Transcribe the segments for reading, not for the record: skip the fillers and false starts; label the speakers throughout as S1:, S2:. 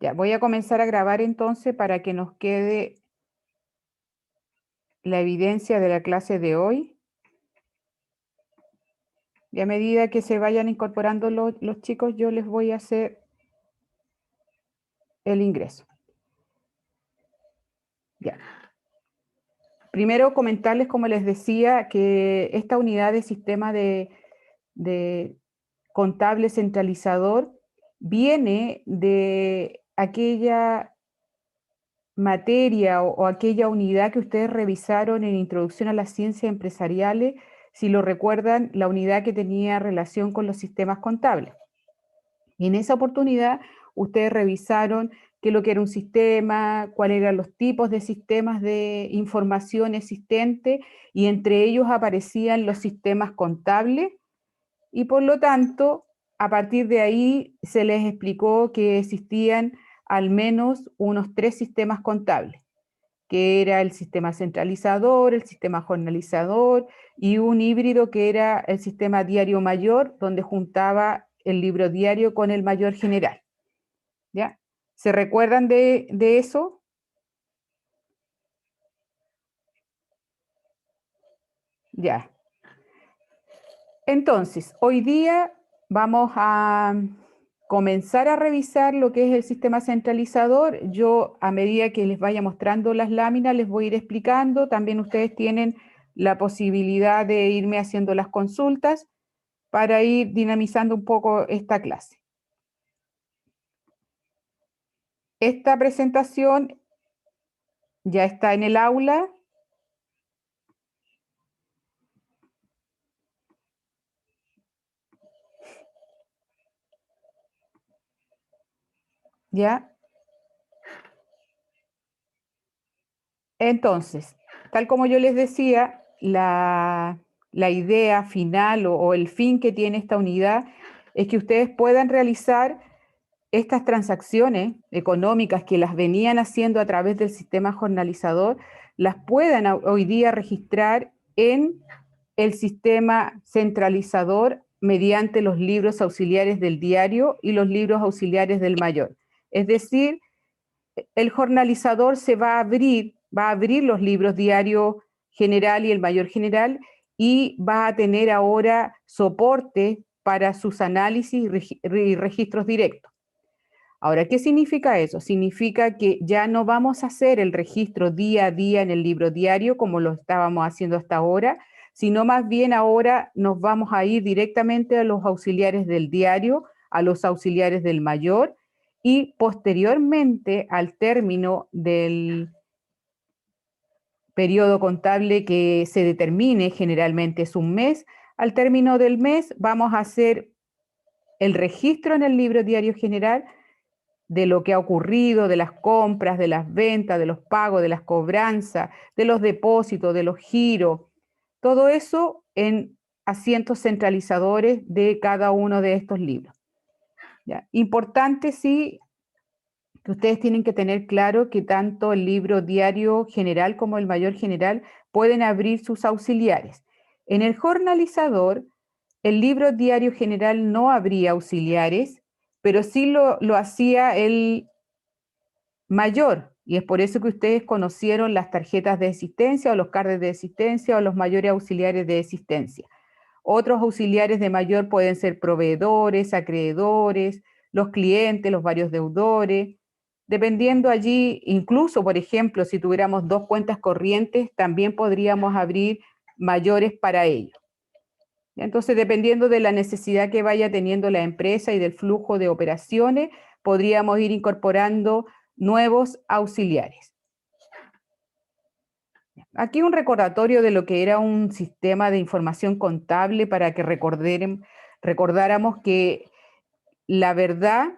S1: Ya, voy a comenzar a grabar entonces para que nos quede la evidencia de la clase de hoy. Y a medida que se vayan incorporando los chicos, yo les voy a hacer el ingreso. Ya. Primero comentarles, como les decía, que esta unidad de sistema de contable centralizador viene de aquella materia o aquella unidad que ustedes revisaron en Introducción a las Ciencias Empresariales, si lo recuerdan, la unidad que tenía relación con los sistemas contables. Y en esa oportunidad ustedes revisaron qué es lo que era un sistema, cuáles eran los tipos de sistemas de información existentes, y entre ellos aparecían los sistemas contables, y por lo tanto, a partir de ahí se les explicó que existían al menos unos 3 sistemas contables, que era el sistema centralizador, el sistema jornalizador y un híbrido que era el sistema diario mayor, donde juntaba el libro diario con el mayor general. ¿Ya? ¿Se recuerdan de eso? Ya. Entonces, hoy día vamos a comenzar a revisar lo que es el sistema centralizador. Yo, a medida que les vaya mostrando las láminas, les voy a ir explicando. También ustedes tienen la posibilidad de irme haciendo las consultas para ir dinamizando un poco esta clase. Esta presentación ya está en el aula. ¿Ya? Entonces, tal como yo les decía, la idea final o el fin que tiene esta unidad es que ustedes puedan realizar estas transacciones económicas que las venían haciendo a través del sistema jornalizador, las puedan hoy día registrar en el sistema centralizador mediante los libros auxiliares del diario y los libros auxiliares del mayor. Es decir, el jornalizador se va a abrir los libros diario general y el mayor general, y va a tener ahora soporte para sus análisis y registros directos. Ahora, ¿qué significa eso? Significa que ya no vamos a hacer el registro día a día en el libro diario como lo estábamos haciendo hasta ahora, sino más bien ahora nos vamos a ir directamente a los auxiliares del diario, a los auxiliares del mayor, y posteriormente al término del periodo contable que se determine, generalmente es un mes, al término del mes vamos a hacer el registro en el libro diario general de lo que ha ocurrido, de las compras, de las ventas, de los pagos, de las cobranzas, de los depósitos, de los giros, todo eso en asientos centralizadores de cada uno de estos libros. ¿Ya? Importante, sí, que ustedes tienen que tener claro que tanto el libro diario general como el mayor general pueden abrir sus auxiliares. En el jornalizador, el libro diario general no abría auxiliares, pero sí lo hacía el mayor, y es por eso que ustedes conocieron las tarjetas de existencia o los cards de existencia o los mayores auxiliares de existencia. Otros auxiliares de mayor pueden ser proveedores, acreedores, los clientes, los varios deudores. Dependiendo allí, incluso, por ejemplo, si tuviéramos 2 cuentas corrientes, también podríamos abrir mayores para ello. Entonces, dependiendo de la necesidad que vaya teniendo la empresa y del flujo de operaciones, podríamos ir incorporando nuevos auxiliares. Aquí un recordatorio de lo que era un sistema de información contable para que recordáramos que la verdad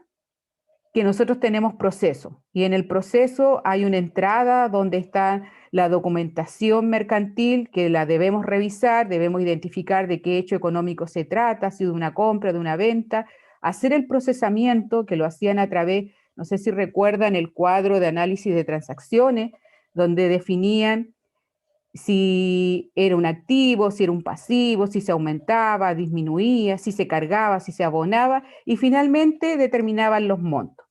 S1: que nosotros tenemos proceso, y en el proceso hay una entrada donde está la documentación mercantil que la debemos revisar, debemos identificar de qué hecho económico se trata, si de una compra, de una venta, hacer el procesamiento que lo hacían a través, no sé si recuerdan el cuadro de análisis de transacciones, donde definían si era un activo, si era un pasivo, si se aumentaba, disminuía, si se cargaba, si se abonaba, y finalmente determinaban los montos.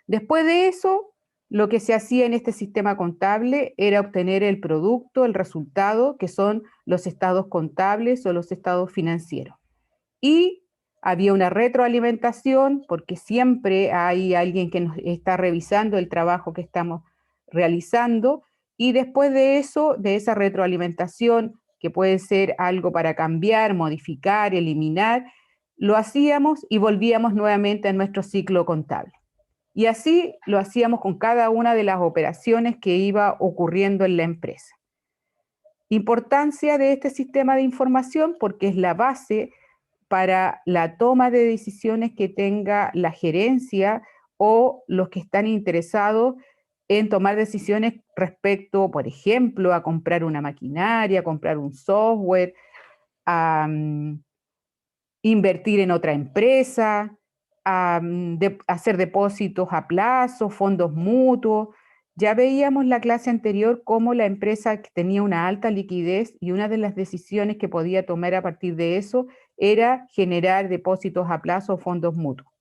S1: Después de eso, lo que se hacía en este sistema contable era obtener el producto, el resultado, que son los estados contables o los estados financieros. Y había una retroalimentación, porque siempre hay alguien que nos está revisando el trabajo que estamos realizando, y después de eso, de esa retroalimentación, que puede ser algo para cambiar, modificar, eliminar, lo hacíamos y volvíamos nuevamente a nuestro ciclo contable. Y así lo hacíamos con cada una de las operaciones que iba ocurriendo en la empresa. Importancia de este sistema de información porque es la base para la toma de decisiones que tenga la gerencia o los que están interesados en tomar decisiones respecto, por ejemplo, a comprar una maquinaria, a comprar un software, a invertir en otra empresa, a hacer depósitos a plazo, fondos mutuos. Ya veíamos la clase anterior cómo la empresa tenía una alta liquidez y una de las decisiones que podía tomar a partir de eso era generar depósitos a plazo o fondos mutuos.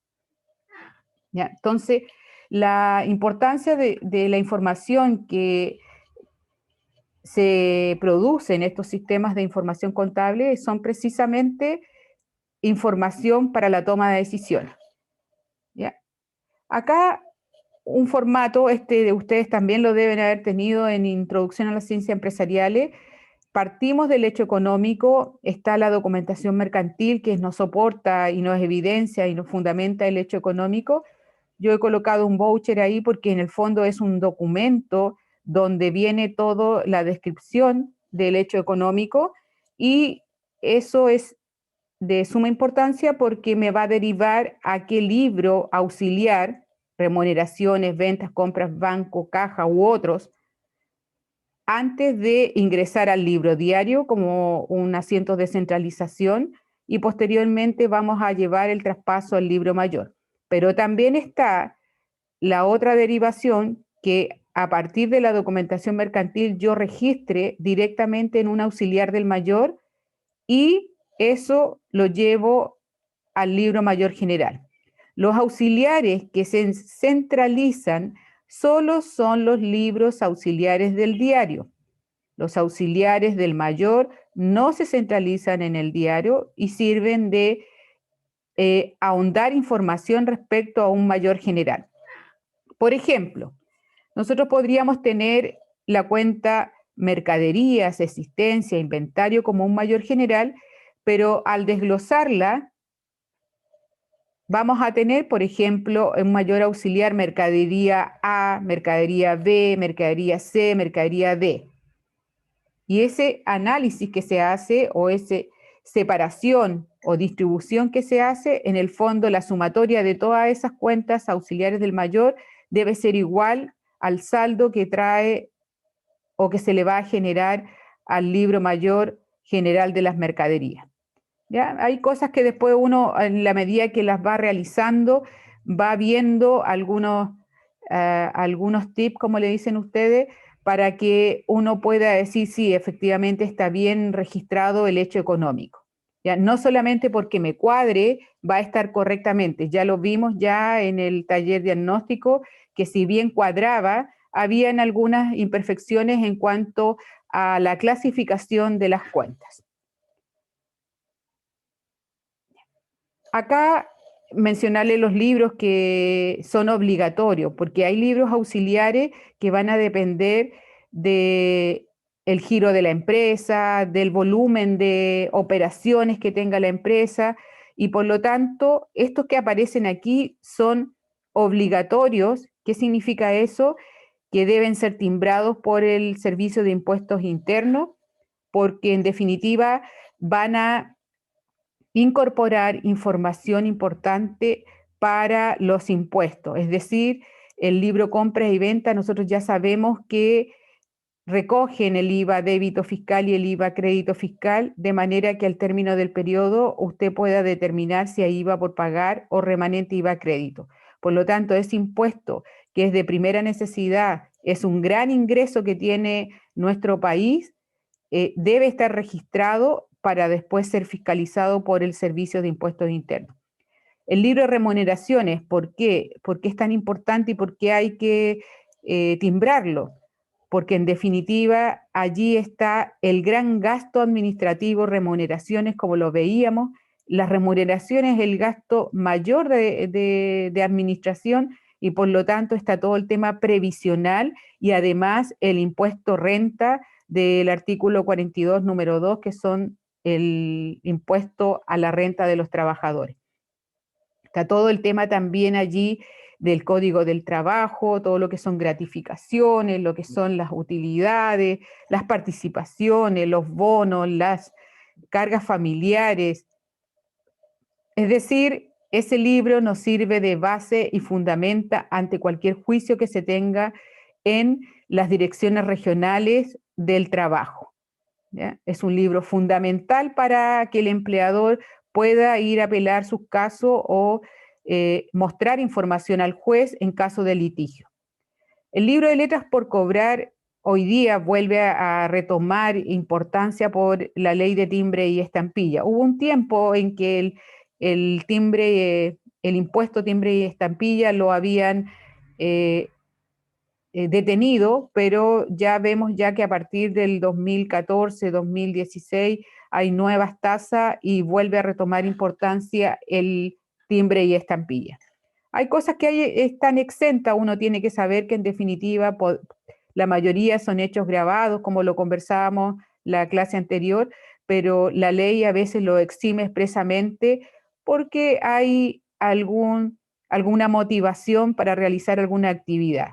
S1: ¿Ya? Entonces, la importancia de la información que se produce en estos sistemas de información contable son precisamente información para la toma de decisiones. ¿Ya? Acá un formato, de ustedes también lo deben haber tenido en Introducción a las Ciencias Empresariales. Partimos del hecho económico, está la documentación mercantil que nos soporta y nos evidencia y nos fundamenta el hecho económico. Yo he colocado un voucher ahí porque en el fondo es un documento donde viene toda la descripción del hecho económico y eso es de suma importancia porque me va a derivar a qué libro auxiliar, remuneraciones, ventas, compras, banco, caja u otros, antes de ingresar al libro diario como un asiento de centralización y posteriormente vamos a llevar el traspaso al libro mayor. Pero también está la otra derivación que a partir de la documentación mercantil yo registre directamente en un auxiliar del mayor y eso lo llevo al libro mayor general. Los auxiliares que se centralizan solo son los libros auxiliares del diario. Los auxiliares del mayor no se centralizan en el diario y sirven de ahondar información respecto a un mayor general. Por ejemplo, nosotros podríamos tener la cuenta mercaderías, existencia, inventario como un mayor general, pero al desglosarla vamos a tener, por ejemplo, un mayor auxiliar mercadería A, mercadería B, mercadería C, mercadería D. Y ese análisis que se hace o esa separación o distribución que se hace, en el fondo la sumatoria de todas esas cuentas auxiliares del mayor debe ser igual al saldo que trae o que se le va a generar al libro mayor general de las mercaderías. ¿Ya? Hay cosas que después uno, en la medida que las va realizando, va viendo algunos tips, como le dicen ustedes, para que uno pueda decir, sí, efectivamente está bien registrado el hecho económico. ¿Ya? No solamente porque me cuadre va a estar correctamente, ya lo vimos ya en el taller diagnóstico, que si bien cuadraba, habían algunas imperfecciones en cuanto a la clasificación de las cuentas. Acá mencionarle los libros que son obligatorios, porque hay libros auxiliares que van a depender del giro de la empresa, del volumen de operaciones que tenga la empresa, y por lo tanto, estos que aparecen aquí son obligatorios. ¿Qué significa eso? Que deben ser timbrados por el Servicio de Impuestos Internos, porque en definitiva van a incorporar información importante para los impuestos. Es decir, el libro compras y ventas, nosotros ya sabemos que recogen el IVA débito fiscal y el IVA crédito fiscal, de manera que al término del periodo usted pueda determinar si hay IVA por pagar o remanente IVA crédito. Por lo tanto, ese impuesto que es de primera necesidad, es un gran ingreso que tiene nuestro país, debe estar registrado para después ser fiscalizado por el Servicio de Impuestos Internos. El libro de remuneraciones, ¿por qué? ¿Por qué es tan importante y por qué hay que timbrarlo? Porque en definitiva allí está el gran gasto administrativo, remuneraciones, como lo veíamos. Las remuneraciones es el gasto mayor de administración y por lo tanto está todo el tema previsional y además el impuesto renta del artículo 42, número 2, que son el impuesto a la renta de los trabajadores. Está todo el tema también allí del Código del Trabajo, todo lo que son gratificaciones, lo que son las utilidades, las participaciones, los bonos, las cargas familiares. Es decir, ese libro nos sirve de base y fundamenta ante cualquier juicio que se tenga en las direcciones regionales del trabajo. ¿Ya? Es un libro fundamental para que el empleador pueda ir a apelar sus casos o mostrar información al juez en caso de litigio. El libro de letras por cobrar hoy día vuelve a retomar importancia por la ley de timbre y estampilla. Hubo un tiempo en que el timbre, el impuesto timbre y estampilla lo habían detenido, pero ya vemos ya que a partir del 2014, 2016 hay nuevas tasas y vuelve a retomar importancia el timbre y estampilla. Hay cosas que están exentas, uno tiene que saber que en definitiva la mayoría son hechos grabados, como lo conversábamos la clase anterior, pero la ley a veces lo exime expresamente porque hay alguna motivación para realizar alguna actividad.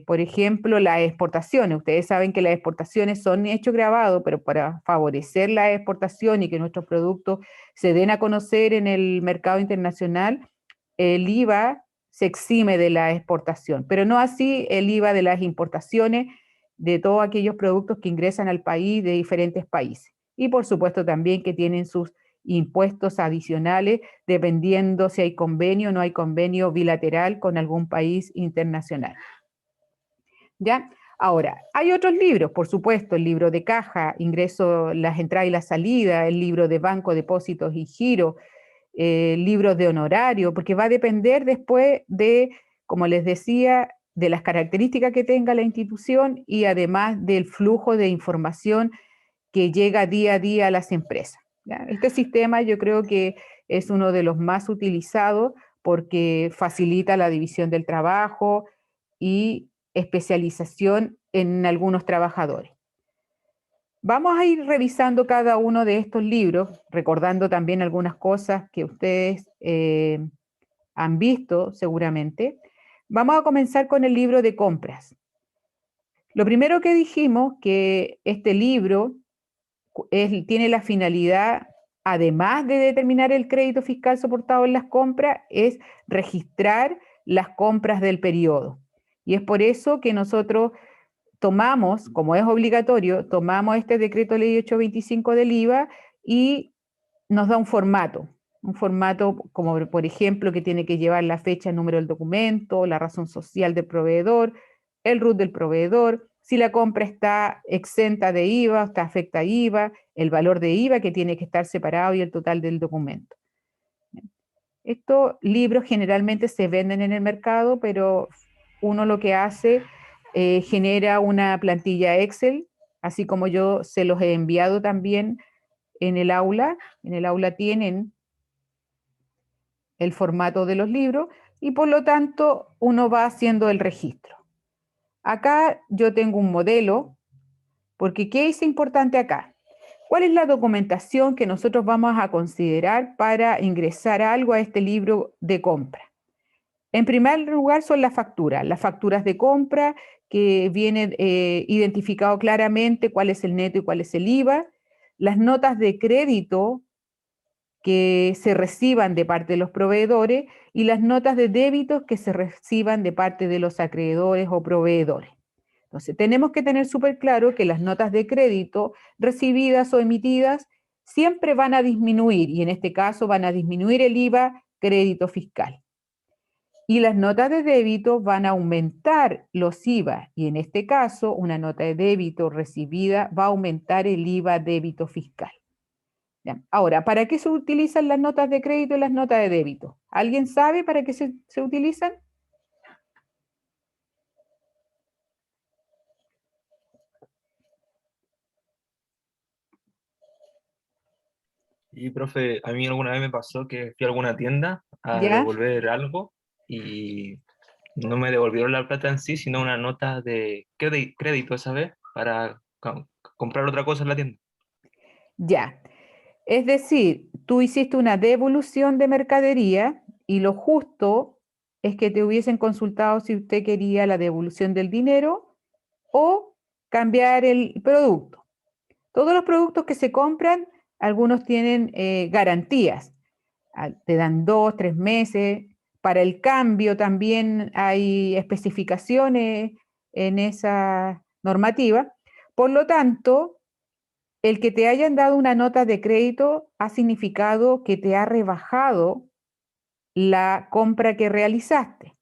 S1: Por ejemplo, las exportaciones. Ustedes saben que las exportaciones son hechos grabados, pero para favorecer la exportación y que nuestros productos se den a conocer en el mercado internacional, el IVA se exime de la exportación, pero no así el IVA de las importaciones de todos aquellos productos que ingresan al país de diferentes países. Y por supuesto también que tienen sus impuestos adicionales dependiendo si hay convenio o no hay convenio bilateral con algún país internacional. ¿Ya? Ahora, hay otros libros, por supuesto, el libro de caja, ingreso, las entradas y las salidas, el libro de banco, depósitos y giro, libros de honorario, porque va a depender después de, como les decía, de las características que tenga la institución y además del flujo de información que llega día a día a las empresas. ¿Ya? Este sistema yo creo que es uno de los más utilizados porque facilita la división del trabajo y especialización en algunos trabajadores. Vamos a ir revisando cada uno de estos libros, recordando también algunas cosas que ustedes han visto seguramente. Vamos a comenzar con el libro de compras. Lo primero que dijimos que este libro tiene la finalidad, además de determinar el crédito fiscal soportado en las compras, es registrar las compras del periodo. Y es por eso que nosotros tomamos, como es obligatorio, tomamos este decreto ley 825 del IVA y nos da un formato como por ejemplo que tiene que llevar la fecha, el número del documento, la razón social del proveedor, el RUT del proveedor, si la compra está exenta de IVA, está afecta a IVA, el valor de IVA que tiene que estar separado y el total del documento. Estos libros generalmente se venden en el mercado, pero uno lo que hace genera una plantilla Excel, así como yo se los he enviado también en el aula. En el aula tienen el formato de los libros y por lo tanto uno va haciendo el registro. Acá yo tengo un modelo, porque ¿qué es importante acá? ¿Cuál es la documentación que nosotros vamos a considerar para ingresar algo a este libro de compra? En primer lugar son las facturas de compra, que viene identificado claramente cuál es el neto y cuál es el IVA, las notas de crédito que se reciban de parte de los proveedores y las notas de débitos que se reciban de parte de los acreedores o proveedores. Entonces, tenemos que tener súper claro que las notas de crédito recibidas o emitidas siempre van a disminuir y en este caso van a disminuir el IVA crédito fiscal. Y las notas de débito van a aumentar los IVA y en este caso una nota de débito recibida va a aumentar el IVA débito fiscal. ¿Ya? Ahora, ¿para qué se utilizan las notas de crédito y las notas de débito? ¿Alguien sabe para qué se utilizan?
S2: Y, profe, a mí alguna vez me pasó que fui a alguna tienda a
S1: ¿Ya?
S2: devolver algo y no me devolvieron la plata en sí, sino una nota de crédito esa vez para comprar otra cosa en la tienda.
S1: Ya. Es decir, tú hiciste una devolución de mercadería y lo justo es que te hubiesen consultado si usted quería la devolución del dinero o cambiar el producto. Todos los productos que se compran, algunos tienen garantías. Te dan 2, 3 meses. Para el cambio también hay especificaciones en esa normativa. Por lo tanto, el que te hayan dado una nota de crédito ha significado que te ha rebajado la compra que realizaste.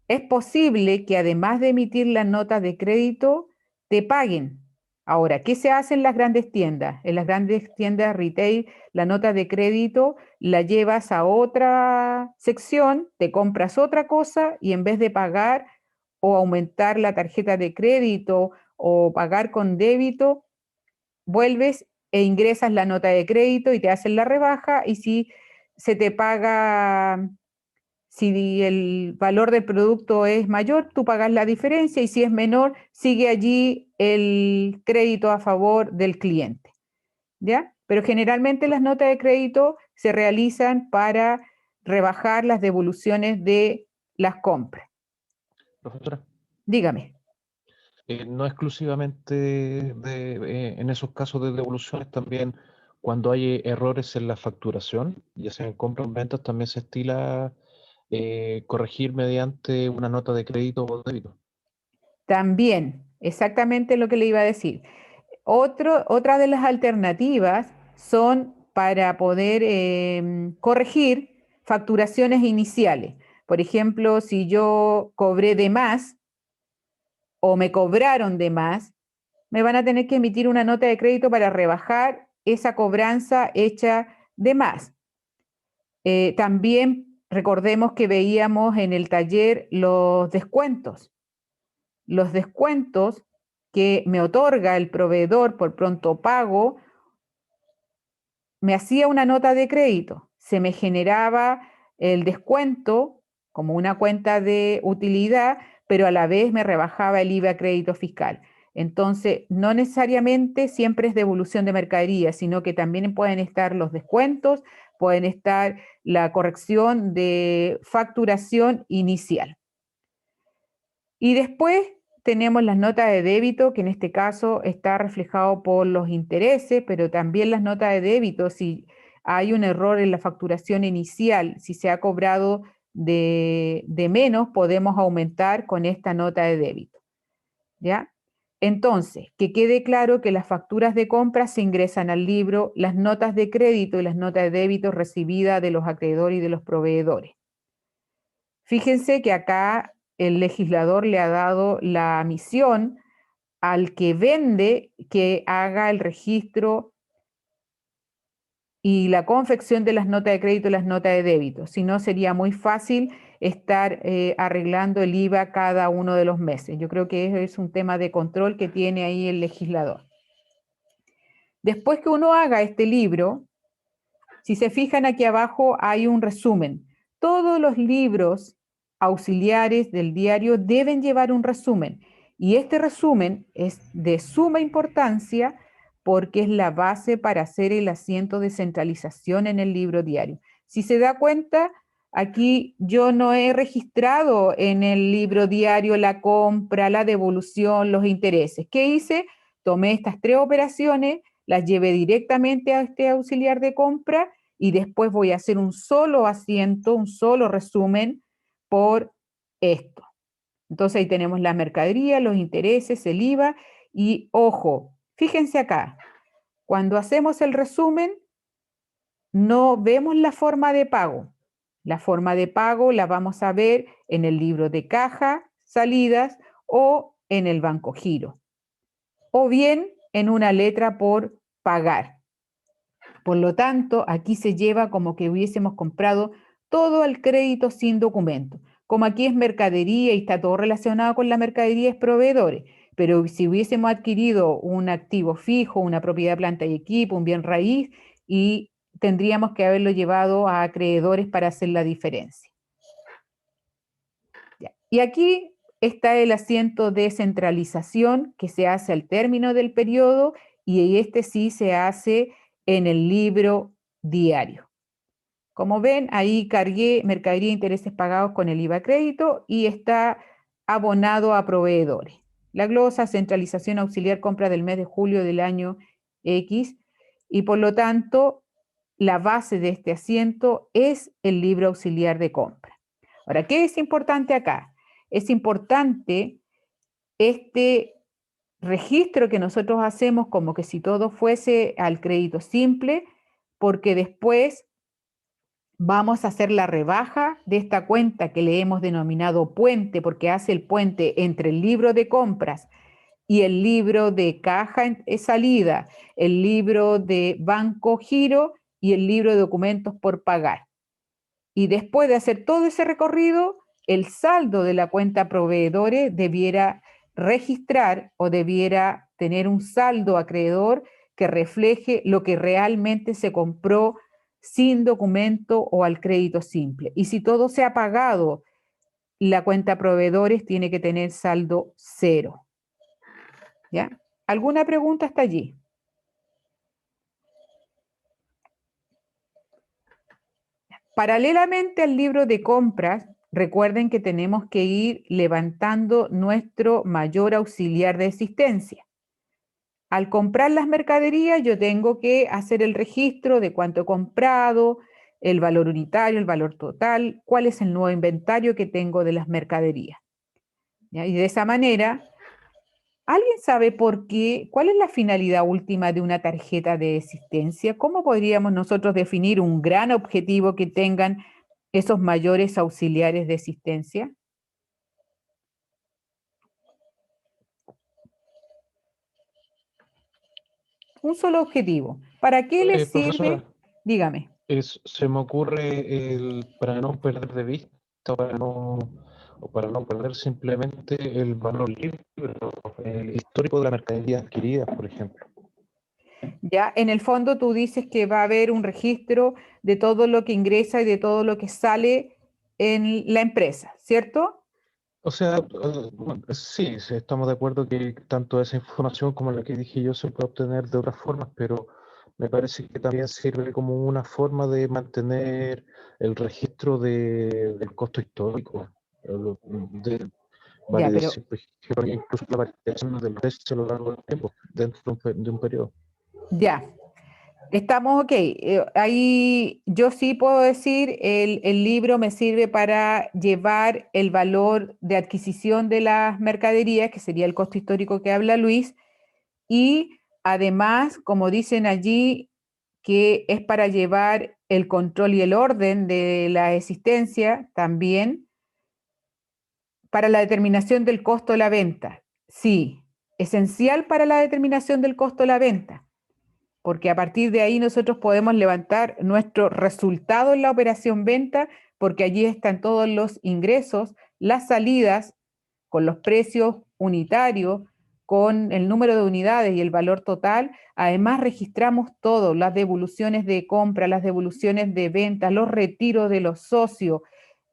S1: Es posible que además de emitir las notas de crédito, te paguen. Ahora, ¿qué se hace en las grandes tiendas? En las grandes tiendas retail, la nota de crédito la llevas a otra sección, te compras otra cosa y en vez de pagar o aumentar la tarjeta de crédito o pagar con débito, vuelves e ingresas la nota de crédito y te hacen la rebaja y si se te paga, si el valor del producto es mayor, tú pagas la diferencia y si es menor, sigue allí el crédito a favor del cliente, ¿ya? Pero generalmente las notas de crédito se realizan para rebajar las devoluciones de las compras.
S3: Profesora,
S1: Dígame.
S3: no exclusivamente en esos casos de devoluciones, también cuando hay errores en la facturación, ya sea en compras o en ventas, también se estila corregir mediante una nota de crédito o débito.
S1: También, exactamente lo que le iba a decir. Otra de las alternativas son para poder corregir facturaciones iniciales. Por ejemplo, si yo cobré de más o me cobraron de más, me van a tener que emitir una nota de crédito para rebajar esa cobranza hecha de más. También recordemos que veíamos en el taller los descuentos. Los descuentos que me otorga el proveedor por pronto pago, me hacía una nota de crédito, se me generaba el descuento como una cuenta de utilidad, pero a la vez me rebajaba el IVA crédito fiscal. Entonces, no necesariamente siempre es devolución de mercadería, sino que también pueden estar los descuentos, pueden estar la corrección de facturación inicial. Y después tenemos las notas de débito, que en este caso está reflejado por los intereses, pero también las notas de débito, si hay un error en la facturación inicial, si se ha cobrado de menos, podemos aumentar con esta nota de débito. ¿Ya? Entonces, que quede claro que las facturas de compra se ingresan al libro, las notas de crédito y las notas de débito recibidas de los acreedores y de los proveedores. Fíjense que acá el legislador le ha dado la misión al que vende que haga el registro y la confección de las notas de crédito y las notas de débito. Si no, sería muy fácil estar arreglando el IVA cada uno de los meses. Yo creo que eso es un tema de control que tiene ahí el legislador. Después que uno haga este libro, si se fijan aquí abajo hay un resumen. Todos los libros auxiliares del diario deben llevar un resumen y este resumen es de suma importancia porque es la base para hacer el asiento de centralización en el libro diario. Si se da cuenta, aquí yo no he registrado en el libro diario la compra, la devolución, los intereses. ¿Qué hice? Tomé estas 3 operaciones, las llevé directamente a este auxiliar de compra y después voy a hacer un solo asiento, un solo resumen por esto. Entonces ahí tenemos la mercadería, los intereses, el IVA y ojo, fíjense acá, cuando hacemos el resumen no vemos la forma de pago. La forma de pago la vamos a ver en el libro de caja, salidas o en el banco giro o bien en una letra por pagar. Por lo tanto, aquí se lleva como que hubiésemos comprado todo al crédito sin documento. Como aquí es mercadería y está todo relacionado con la mercadería, es proveedores. Pero si hubiésemos adquirido un activo fijo, una propiedad, planta y equipo, un bien raíz, y tendríamos que haberlo llevado a acreedores para hacer la diferencia. Ya. Y aquí está el asiento de centralización que se hace al término del periodo, y este sí se hace en el libro diario. Como ven, ahí cargué mercadería e intereses pagados con el IVA crédito y está abonado a proveedores. La glosa, centralización auxiliar, compra del mes de julio del año X, y por lo tanto, la base de este asiento es el libro auxiliar de compra. Ahora, ¿qué es importante acá? Es importante este registro que nosotros hacemos como que si todo fuese al crédito simple, porque después vamos a hacer la rebaja de esta cuenta que le hemos denominado puente, porque hace el puente entre el libro de compras y el libro de caja salida, el libro de banco giro y el libro de documentos por pagar. Y después de hacer todo ese recorrido, el saldo de la cuenta proveedores debiera registrar o debiera tener un saldo acreedor que refleje lo que realmente se compró sin documento o al crédito simple. Y si todo se ha pagado, la cuenta proveedores tiene que tener saldo cero. ¿Ya? ¿Alguna pregunta hasta allí? Paralelamente al libro de compras, recuerden que tenemos que ir levantando nuestro mayor auxiliar de existencia. Al comprar las mercaderías, yo tengo que hacer el registro de cuánto he comprado, el valor unitario, el valor total, cuál es el nuevo inventario que tengo de las mercaderías. ¿Ya? Y de esa manera, ¿alguien sabe por qué? ¿Cuál es la finalidad última de una tarjeta de existencia? ¿Cómo podríamos nosotros definir un gran objetivo que tengan esos mayores auxiliares de existencia? Un solo objetivo. ¿Para qué les
S3: Profesora,
S1: sirve? Dígame.
S3: se me ocurre para no perder de vista, o para no perder simplemente el valor libre, el histórico de la mercadería adquirida, por ejemplo.
S1: Ya, en el fondo tú dices que va a haber un registro de todo lo que ingresa y de todo lo que sale en la empresa, ¿cierto?
S3: O sea, bueno, sí, sí, estamos de acuerdo que tanto esa información como la que dije yo se puede obtener de otras formas, pero me parece que también sirve como una forma de mantener el registro del costo histórico, de,
S1: Ya,
S3: vale
S1: pero
S3: decir, por ejemplo, incluso la variación del precio a lo largo del tiempo, dentro de un periodo.
S1: ya, estamos ok. Ahí yo sí puedo decir, el libro me sirve para llevar el valor de adquisición de las mercaderías, que sería el costo histórico que habla Luis, y además, como dicen allí, que es para llevar el control y el orden de la existencia también para la determinación del costo de la venta. Sí, esencial para la determinación del costo de la venta, porque a partir de ahí nosotros podemos levantar nuestro resultado en la operación venta, porque allí están todos los ingresos, las salidas, con los precios unitarios, con el número de unidades y el valor total. Además registramos todo, las devoluciones de compra, las devoluciones de venta, los retiros de los socios,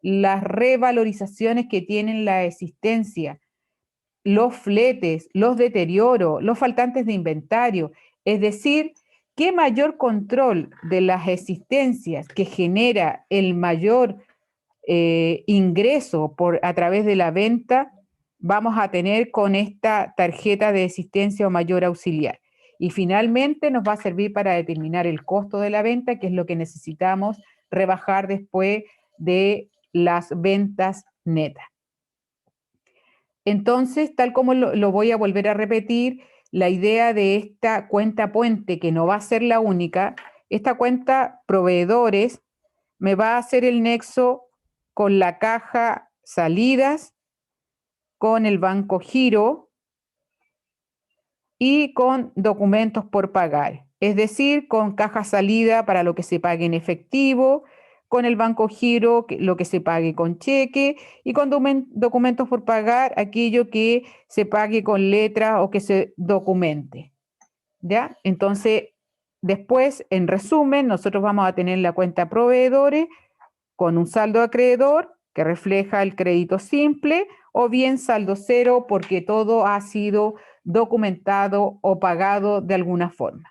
S1: las revalorizaciones que tienen la existencia, los fletes, los deterioros, los faltantes de inventario. Es decir, ¿qué mayor control de las existencias que genera el mayor ingreso a través de la venta vamos a tener con esta tarjeta de existencia o mayor auxiliar? Y finalmente nos va a servir para determinar el costo de la venta, que es lo que necesitamos rebajar después de las ventas netas. Entonces, tal como lo voy a volver a repetir, la idea de esta cuenta puente, que no va a ser la única, esta cuenta proveedores me va a hacer el nexo con la caja salidas, con el banco giro y con documentos por pagar. es decir, con caja salida para lo que se pague en efectivo, con el banco giro lo que se pague con cheque y con documentos por pagar aquello que se pague con letra o que se documente. ¿Ya? Entonces, después, en resumen, nosotros vamos a tener la cuenta proveedores con un saldo acreedor que refleja el crédito simple o bien saldo cero porque todo ha sido documentado o pagado de alguna forma.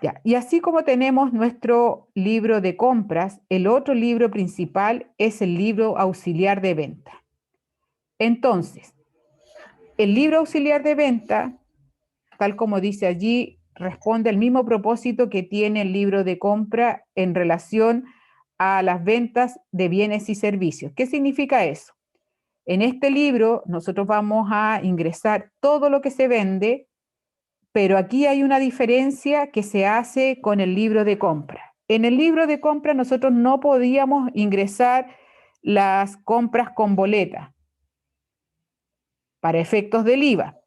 S1: Ya, y así como tenemos nuestro libro de compras, el otro libro principal es el libro auxiliar de venta. Entonces, el libro auxiliar de venta, tal como dice allí, responde al mismo propósito que tiene el libro de compra en relación a las ventas de bienes y servicios. ¿Qué significa eso? En este libro nosotros vamos a ingresar todo lo que se vende, pero aquí hay una diferencia que se hace con el libro de compra. En el libro de compra nosotros no podíamos ingresar las compras con boleta para efectos del IVA,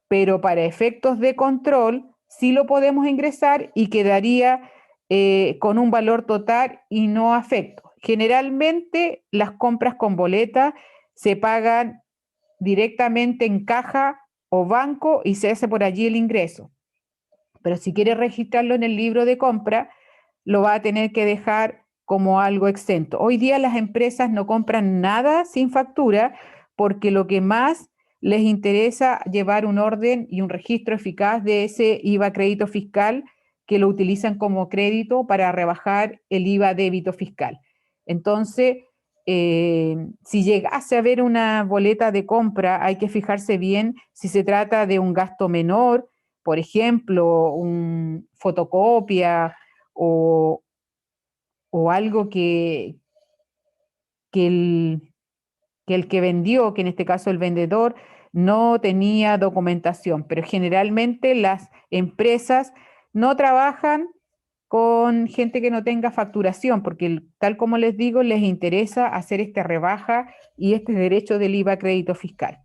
S1: pero para efectos de control sí lo podemos ingresar y quedaría con un valor total y no afecto. Generalmente las compras con boleta se pagan directamente en caja o banco y se hace por allí el ingreso. Pero si quiere registrarlo en el libro de compra, lo va a tener que dejar como algo exento. Hoy día las empresas no compran nada sin factura porque lo que más les interesa llevar un orden y un registro eficaz de ese IVA crédito fiscal que lo utilizan como crédito para rebajar el IVA débito fiscal. Entonces, si llegase a haber una boleta de compra, hay que fijarse bien si se trata de un gasto menor, por ejemplo, una fotocopia o algo que el que vendió, que en este caso el vendedor, no tenía documentación, pero generalmente las empresas no trabajan con gente que no tenga facturación, porque tal como les digo, les interesa hacer esta rebaja y este derecho del IVA crédito fiscal.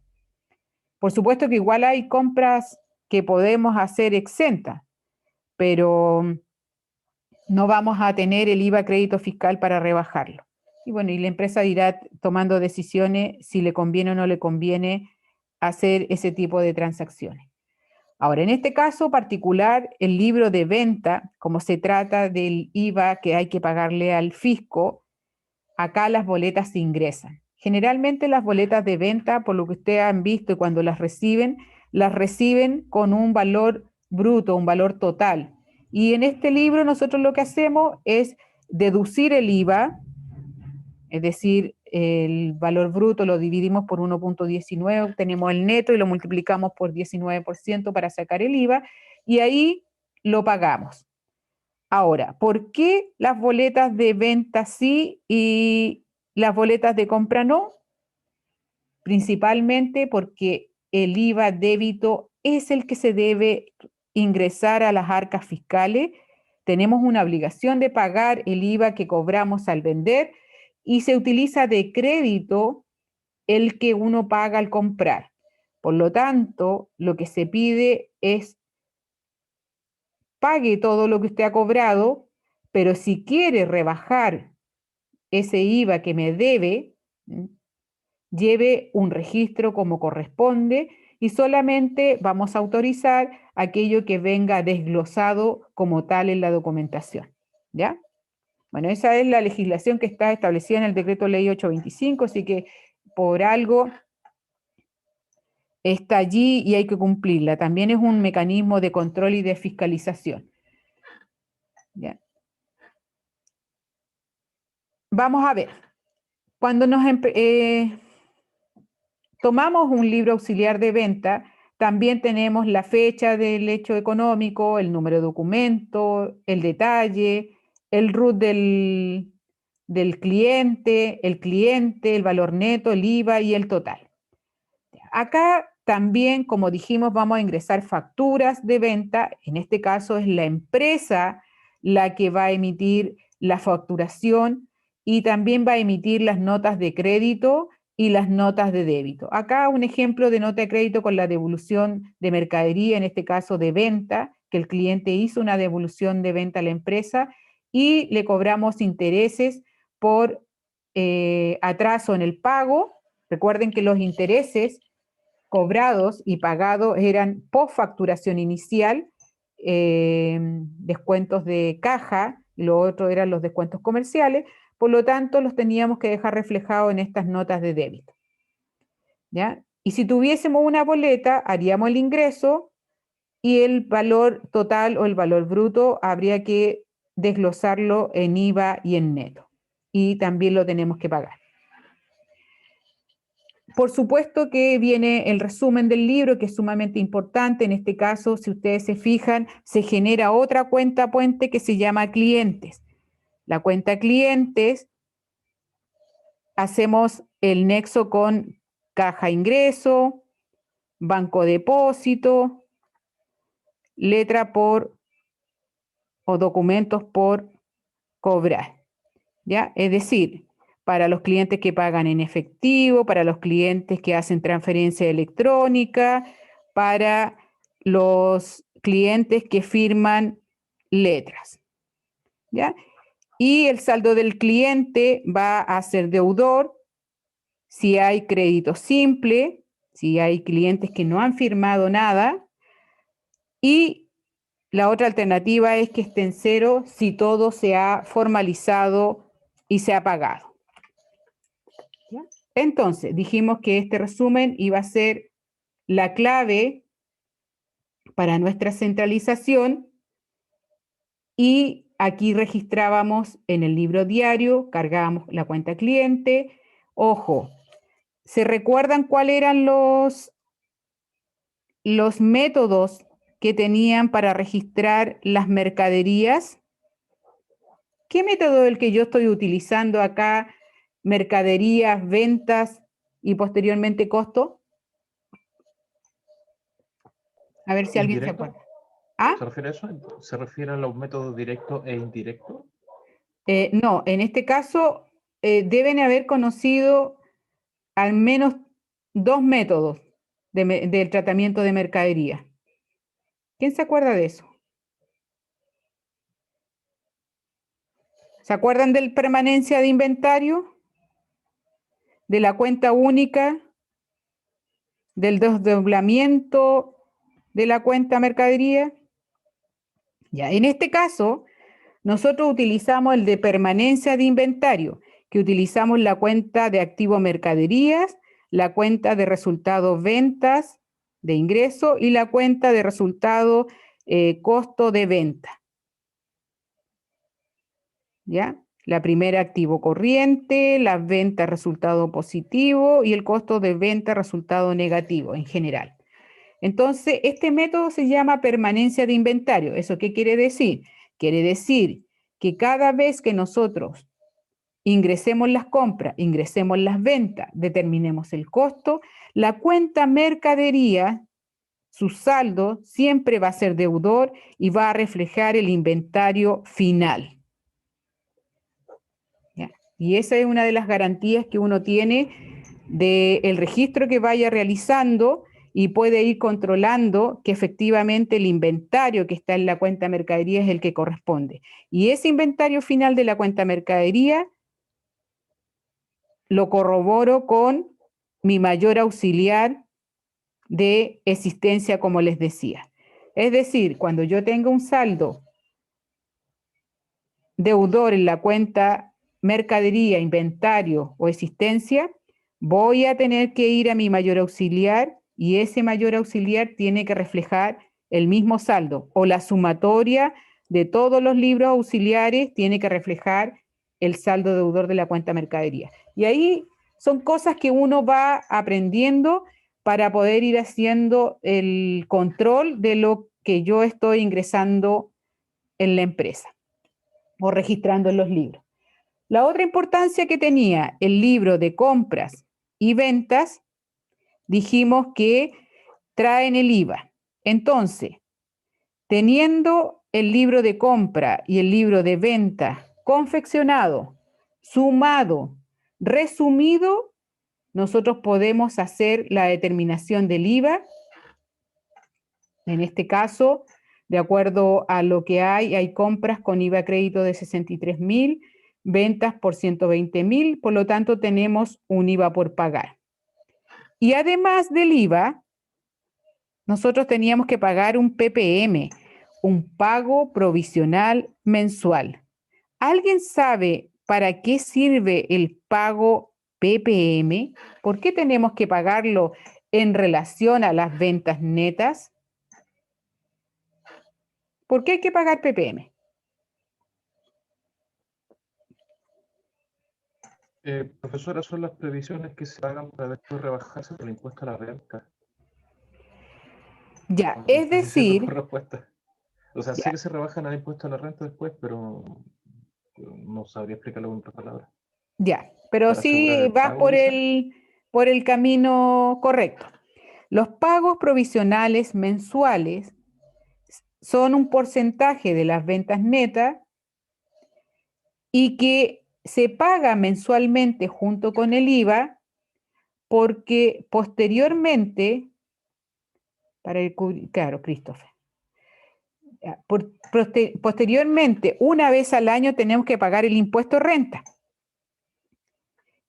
S1: Por supuesto que igual hay compras que podemos hacer exentas, pero no vamos a tener el IVA crédito fiscal para rebajarlo. Y bueno, y la empresa irá tomando decisiones si le conviene o no le conviene hacer ese tipo de transacciones. Ahora, en este caso particular, el libro de venta, como se trata del IVA que hay que pagarle al fisco, acá las boletas se ingresan. Generalmente las boletas de venta, por lo que ustedes han visto y cuando las reciben con un valor bruto, un valor total. Y en este libro nosotros lo que hacemos es deducir el IVA, es decir, el valor bruto lo dividimos por 1.19, obtenemos el neto y lo multiplicamos por 19% para sacar el IVA y ahí lo pagamos. Ahora, ¿por qué las boletas de venta sí y las boletas de compra no? Principalmente porque el IVA débito es el que se debe ingresar a las arcas fiscales. Tenemos una obligación de pagar el IVA que cobramos al vender y se utiliza de crédito el que uno paga al comprar. Por lo tanto, lo que se pide es pague todo lo que usted ha cobrado, pero si quiere rebajar ese IVA que me debe, lleve un registro como corresponde y solamente vamos a autorizar aquello que venga desglosado como tal en la documentación. ¿Ya? Bueno, esa es la legislación que está establecida en el Decreto Ley 825, así que por algo está allí y hay que cumplirla. También es un mecanismo de control y de fiscalización. ¿Ya? Vamos a ver. Cuando tomamos un libro auxiliar de venta, también tenemos la fecha del hecho económico, el número de documento, el detalle, el RUT del cliente, el valor neto, el IVA y el total. Acá también, como dijimos, vamos a ingresar facturas de venta. En este caso es la empresa la que va a emitir la facturación y también va a emitir las notas de crédito y las notas de débito. Acá un ejemplo de nota de crédito con la devolución de mercadería, en este caso de venta, que el cliente hizo una devolución de venta a la empresa y le cobramos intereses por atraso en el pago. Recuerden que los intereses cobrados y pagados eran post facturación inicial, descuentos de caja, y lo otro eran los descuentos comerciales, por lo tanto los teníamos que dejar reflejados en estas notas de débito. ¿Ya? Y si tuviésemos una boleta, haríamos el ingreso y el valor total o el valor bruto habría que desglosarlo en IVA y en neto. Y también lo tenemos que pagar. Por supuesto que viene el resumen del libro, que es sumamente importante. En este caso, si ustedes se fijan, se genera otra cuenta puente que se llama clientes. La cuenta clientes, hacemos el nexo con caja ingreso, banco depósito, letra por o documentos por cobrar. ¿Ya? Es decir, para los clientes que pagan en efectivo, para los clientes que hacen transferencia electrónica, para los clientes que firman letras. ¿Ya? Y el saldo del cliente va a ser deudor si hay crédito simple, si hay clientes que no han firmado nada, y la otra alternativa es que esté en cero si todo se ha formalizado y se ha pagado. ¿Ya? Entonces, dijimos que este resumen iba a ser la clave para nuestra centralización y aquí registrábamos en el libro diario, cargábamos la cuenta cliente. Ojo, ¿se recuerdan cuáles eran los métodos que tenían para registrar las mercaderías? ¿Qué método es el que yo estoy utilizando acá? Mercaderías, ventas y posteriormente costo. A ver si alguien se
S3: ¿Indirecto?
S1: acuerda. ¿Ah?
S3: ¿Se refiere a eso? ¿Se refiere a los métodos directos e indirectos?
S1: No, en este caso deben haber conocido al menos dos métodos del tratamiento de mercadería. ¿Quién se acuerda de eso? ¿Se acuerdan del permanencia de inventario? ¿De la cuenta única? ¿Del desdoblamiento de la cuenta mercadería? Ya, en este caso, nosotros utilizamos el de permanencia de inventario, que utilizamos la cuenta de activo mercaderías, la cuenta de resultados ventas de ingreso y la cuenta de resultado costo de venta. ¿Ya? La primera activo corriente, las ventas resultado positivo y el costo de venta resultado negativo en general. Entonces, este método se llama permanencia de inventario. ¿Eso qué quiere decir? Quiere decir que cada vez que nosotros ingresemos las compras, ingresemos las ventas, determinemos el costo, la cuenta mercadería, su saldo siempre va a ser deudor y va a reflejar el inventario final. ¿Ya? Y esa es una de las garantías que uno tiene del registro que vaya realizando y puede ir controlando que efectivamente el inventario que está en la cuenta mercadería es el que corresponde. Y ese inventario final de la cuenta mercadería lo corroboro con mi mayor auxiliar de existencia, como les decía. Es decir, cuando yo tenga un saldo deudor en la cuenta mercadería, inventario o existencia, voy a tener que ir a mi mayor auxiliar y ese mayor auxiliar tiene que reflejar el mismo saldo o la sumatoria de todos los libros auxiliares tiene que reflejar el saldo deudor de la cuenta mercadería. Y ahí son cosas que uno va aprendiendo para poder ir haciendo el control de lo que yo estoy ingresando en la empresa o registrando en los libros. La otra importancia que tenía el libro de compras y ventas, dijimos que traen el IVA. Entonces, teniendo el libro de compra y el libro de venta confeccionado, sumado, resumido, nosotros podemos hacer la determinación del IVA. En este caso, de acuerdo a lo que hay compras con IVA crédito de 63.000, ventas por 120.000, por lo tanto tenemos un IVA por pagar. Y además del IVA, nosotros teníamos que pagar un PPM, un pago provisional mensual. ¿Alguien sabe para qué sirve el pago PPM? ¿Por qué tenemos que pagarlo en relación a las ventas netas? ¿Por qué hay que pagar PPM?
S3: Profesora, son las previsiones que se pagan para después rebajarse por el impuesto a la renta.
S1: Ya,
S3: No
S1: es
S3: sé si esa es la
S1: decir,
S3: mejor respuesta. O sea, sé
S1: ya,
S3: que se rebajan el impuesto a la renta después, pero no sabría explicarlo con otras palabras.
S1: ya, pero
S3: Para asegurar
S1: sí
S3: el
S1: vas
S3: pago, quizás.
S1: por el camino correcto. Los pagos provisionales mensuales son un porcentaje de las ventas netas y que se paga mensualmente junto con el IVA porque posteriormente, claro, Christopher, posteriormente, una vez al año tenemos que pagar el impuesto renta.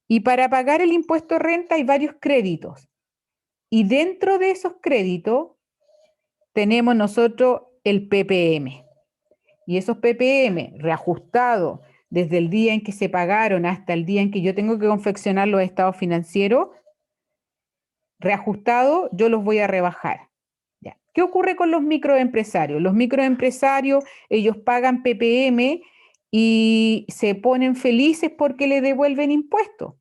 S1: Y para pagar el impuesto renta hay varios créditos. Y dentro de esos créditos tenemos nosotros el PPM. Y esos PPM reajustados desde el día en que se pagaron hasta el día en que yo tengo que confeccionar los estados financieros, reajustados, yo los voy a rebajar. ¿Ya? ¿Qué ocurre con los microempresarios? Los microempresarios, ellos pagan PPM y se ponen felices porque le devuelven impuestos.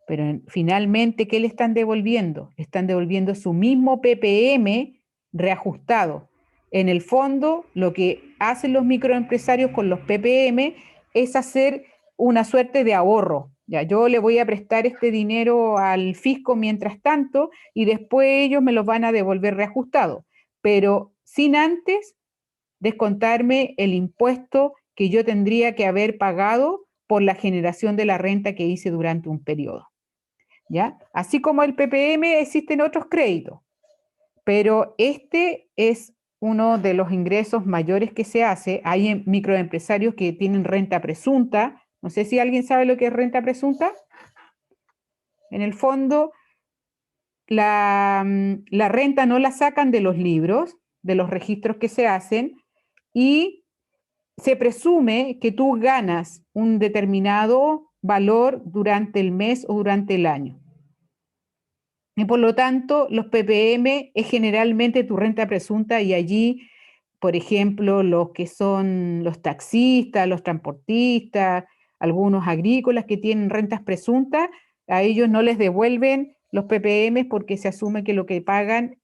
S1: Pero finalmente, ¿qué le están devolviendo? Le están devolviendo su mismo PPM reajustado. En el fondo, lo que hacen los microempresarios con los PPM es hacer una suerte de ahorro. Ya, yo le voy a prestar este dinero al fisco mientras tanto y después ellos me los van a devolver reajustado, pero sin antes descontarme el impuesto que yo tendría que haber pagado por la generación de la renta que hice durante un periodo. ¿Ya? Así como el PPM existen otros créditos, pero este es uno de los ingresos mayores que se hace. Hay microempresarios que tienen renta presunta. No sé si alguien sabe lo que es renta presunta. En el fondo, la renta no la sacan de los libros, de los registros que se hacen, y se presume que tú ganas un determinado valor durante el mes o durante el año. Y por lo tanto, los PPM es generalmente tu renta presunta y allí, por ejemplo, los que son los taxistas, los transportistas, algunos agrícolas que tienen rentas presuntas, a ellos no les devuelven los PPM porque se asume que lo que pagan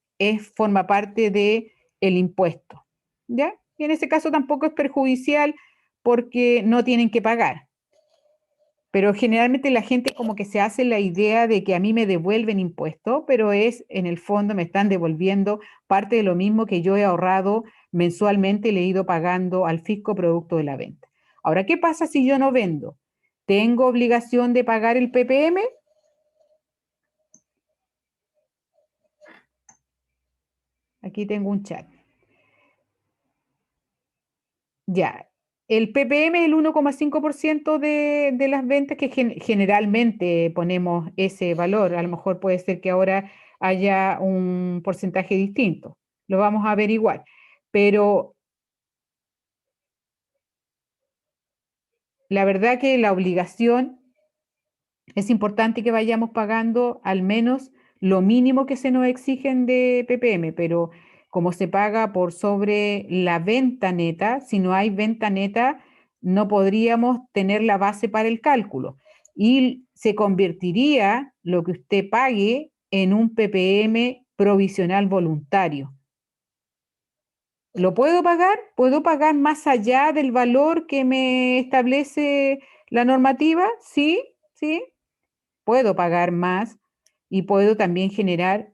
S1: forma parte del impuesto. ¿Ya? Y en ese caso tampoco es perjudicial porque no tienen que pagar. Pero generalmente la gente como que se hace la idea de que a mí me devuelven impuestos, pero en el fondo me están devolviendo parte de lo mismo que yo he ahorrado mensualmente y le he ido pagando al fisco producto de la venta. Ahora, ¿qué pasa si yo no vendo? ¿Tengo obligación de pagar el PPM? Aquí tengo un chat. Ya, el PPM es el 1,5% de las ventas que generalmente ponemos ese valor. A lo mejor puede ser que ahora haya un porcentaje distinto. Lo vamos a averiguar. Pero la verdad que la obligación es importante que vayamos pagando al menos lo mínimo que se nos exigen de PPM, pero como se paga por sobre la venta neta, si no hay venta neta, no podríamos tener la base para el cálculo. Y se convertiría lo que usted pague en un PPM provisional voluntario. ¿Lo puedo pagar? ¿Puedo pagar más allá del valor que me establece la normativa? Sí, sí. Puedo pagar más y puedo también generar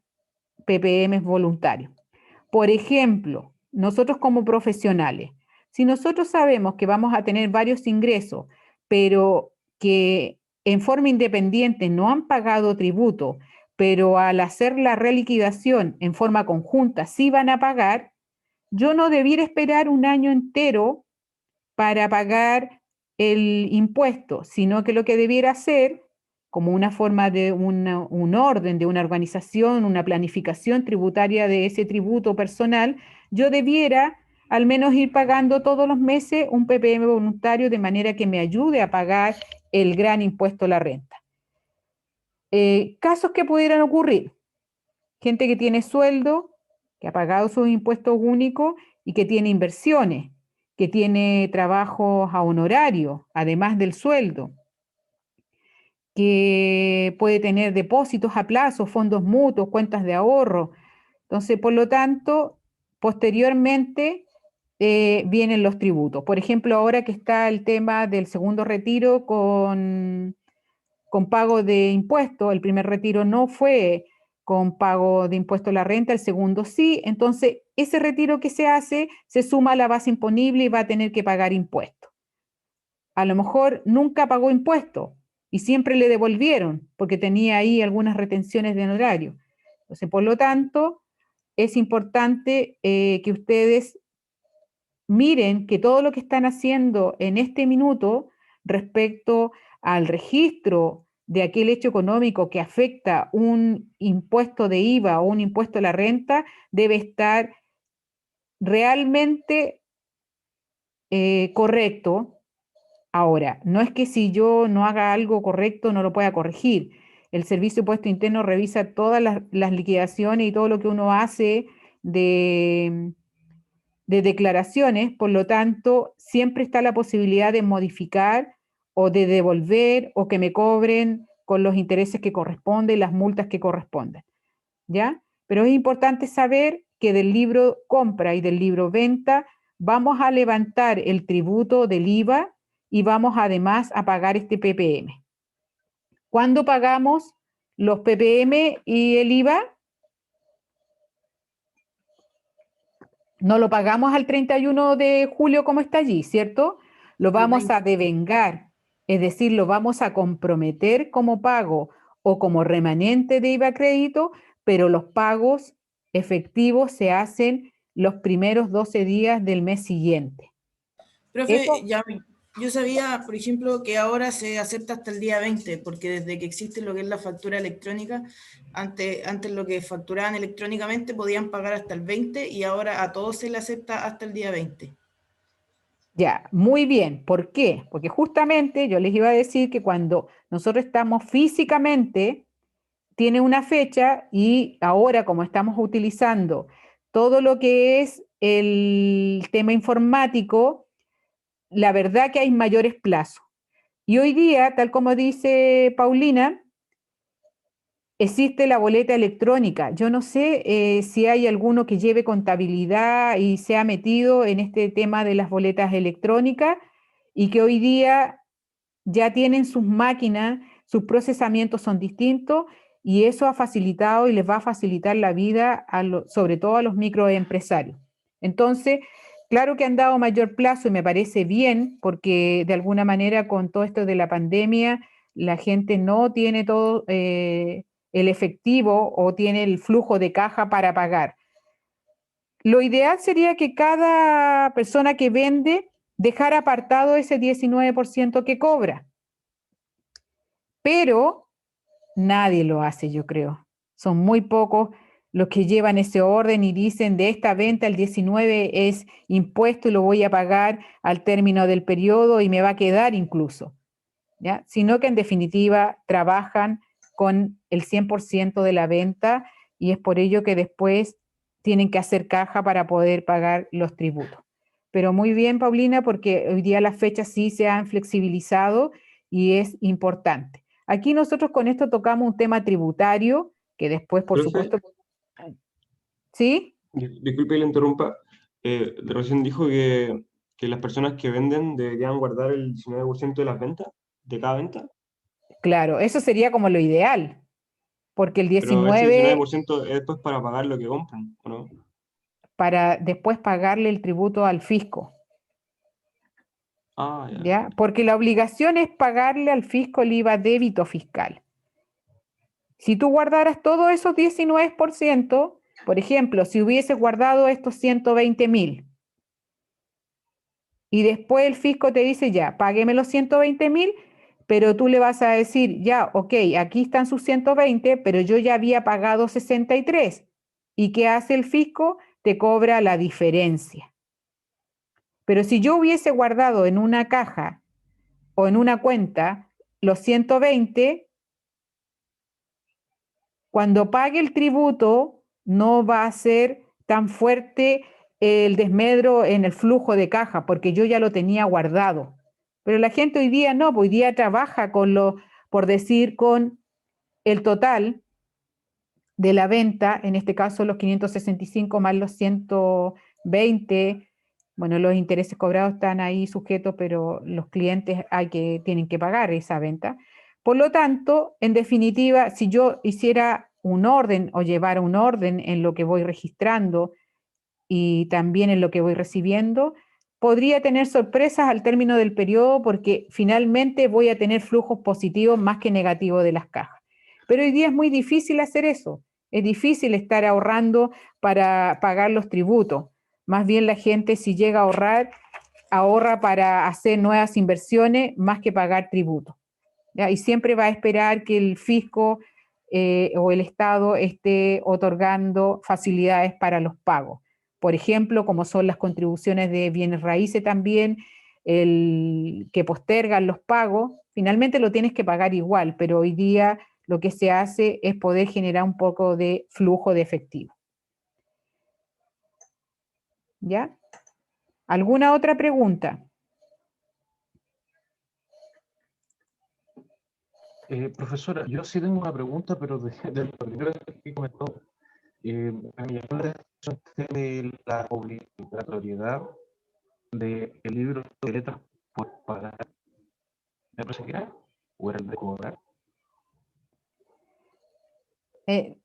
S1: PPMs voluntarios. Por ejemplo, nosotros como profesionales, si nosotros sabemos que vamos a tener varios ingresos, pero que en forma independiente no han pagado tributo, pero al hacer la reliquidación en forma conjunta sí van a pagar, yo no debiera esperar un año entero para pagar el impuesto, sino que lo que debiera hacer, como una forma de un orden, de una organización, una planificación tributaria de ese tributo personal, yo debiera al menos ir pagando todos los meses un PPM voluntario de manera que me ayude a pagar el gran impuesto a la renta. Casos que pudieran ocurrir: gente que tiene sueldo, que ha pagado sus impuestos únicos y que tiene inversiones, que tiene trabajos a honorario, además del sueldo, que puede tener depósitos a plazo, fondos mutuos, cuentas de ahorro. Entonces, por lo tanto, posteriormente vienen los tributos. Por ejemplo, ahora que está el tema del segundo retiro con pago de impuestos, el primer retiro no fue con pago de impuesto a la renta, el segundo sí, entonces ese retiro que se hace se suma a la base imponible y va a tener que pagar impuestos. A lo mejor nunca pagó impuestos y siempre le devolvieron porque tenía ahí algunas retenciones de honorario. Entonces, por lo tanto, es importante que ustedes miren que todo lo que están haciendo en este minuto respecto al registro de aquel hecho económico que afecta un impuesto de IVA o un impuesto a la renta debe estar realmente correcto. Ahora, no es que si yo no haga algo correcto no lo pueda corregir. El Servicio de Impuesto Interno revisa todas las liquidaciones y todo lo que uno hace de declaraciones, por lo tanto, siempre está la posibilidad de modificar o de devolver o que me cobren con los intereses que corresponden, las multas que correspondan, ¿ya? Pero es importante saber que del libro compra y del libro venta vamos a levantar el tributo del IVA y vamos además a pagar este PPM. ¿Cuándo pagamos los PPM y el IVA? No lo pagamos al 31 de julio como está allí, ¿cierto? Lo vamos a devengar, es decir, lo vamos a comprometer como pago o como remanente de IVA crédito, pero los pagos efectivos se hacen los primeros 12 días del mes siguiente.
S4: Profe, ya, yo sabía, por ejemplo, que ahora se acepta hasta el día 20, porque desde que existe lo que es la factura electrónica, antes lo que facturaban electrónicamente podían pagar hasta el 20 y ahora a todos se le acepta hasta el día 20.
S1: Ya, muy bien. ¿Por qué? Porque justamente yo les iba a decir que cuando nosotros estamos físicamente, tiene una fecha y ahora como estamos utilizando todo lo que es el tema informático, la verdad que hay mayores plazos. Y hoy día, tal como dice Paulina, existe la boleta electrónica. Yo no sé si hay alguno que lleve contabilidad y se ha metido en este tema de las boletas electrónicas y que hoy día ya tienen sus máquinas, sus procesamientos son distintos y eso ha facilitado y les va a facilitar la vida sobre todo a los microempresarios. Entonces, claro que han dado mayor plazo y me parece bien porque de alguna manera con todo esto de la pandemia la gente no tiene todo el efectivo o tiene el flujo de caja para pagar. Lo ideal sería que cada persona que vende dejara apartado ese 19% que cobra. Pero nadie lo hace, yo creo. Son muy pocos los que llevan ese orden y dicen de esta venta el 19 es impuesto y lo voy a pagar al término del periodo y me va a quedar incluso, ¿ya? Sino que en definitiva trabajan con el 100% de la venta y es por ello que después tienen que hacer caja para poder pagar los tributos. Pero muy bien, Paulina, porque hoy día las fechas sí se han flexibilizado y es importante. Aquí nosotros con esto tocamos un tema tributario, que después, por supuesto... ¿Sí?
S5: Disculpe que le interrumpa. Recién dijo que las personas que venden deberían guardar el 19% de las ventas, de cada venta.
S1: Claro, eso sería como lo ideal, porque el
S5: Pero ese
S1: 19
S5: 19% es después para pagar lo que compran, ¿o no?
S1: para después pagarle el tributo al fisco.
S5: Ah, ya.
S1: ¿ya? Porque la obligación es pagarle al fisco el IVA débito fiscal. Si tú guardaras todos esos 19%, por ejemplo, si hubieses guardado estos 120.000 y después el fisco te dice, ya, págueme los 120.000, pero tú le vas a decir, ya, ok, aquí están sus 120, pero yo ya había pagado 63. ¿Y qué hace el fisco? Te cobra la diferencia. Pero si yo hubiese guardado en una caja o en una cuenta los 120, cuando pague el tributo no va a ser tan fuerte el desmedro en el flujo de caja, porque yo ya lo tenía guardado. Pero la gente hoy día no, hoy día trabaja con por decir, con el total de la venta, en este caso los 565 más los 120. Bueno, los intereses cobrados están ahí sujetos, pero los clientes tienen que pagar esa venta. Por lo tanto, en definitiva, si yo hiciera un orden o llevara un orden en lo que voy registrando y también en lo que voy recibiendo, podría tener sorpresas al término del periodo porque finalmente voy a tener flujos positivos más que negativos de las cajas. Pero hoy día es muy difícil hacer eso. Es difícil estar ahorrando para pagar los tributos. Más bien la gente, si llega a ahorrar, ahorra para hacer nuevas inversiones más que pagar tributos, ¿ya? Y siempre va a esperar que el fisco o el Estado esté otorgando facilidades para los pagos. Por ejemplo, como son las contribuciones de bienes raíces también, el que postergan los pagos, finalmente lo tienes que pagar igual, pero hoy día lo que se hace es poder generar un poco de flujo de efectivo. ¿Ya? ¿Alguna otra pregunta?
S3: Profesora, yo sí tengo una pregunta, pero de lo primero que comentó, me llamó la atención de la obligatoriedad del libro de letras por pagar. ¿Me parece que era? ¿O era el de cobrar?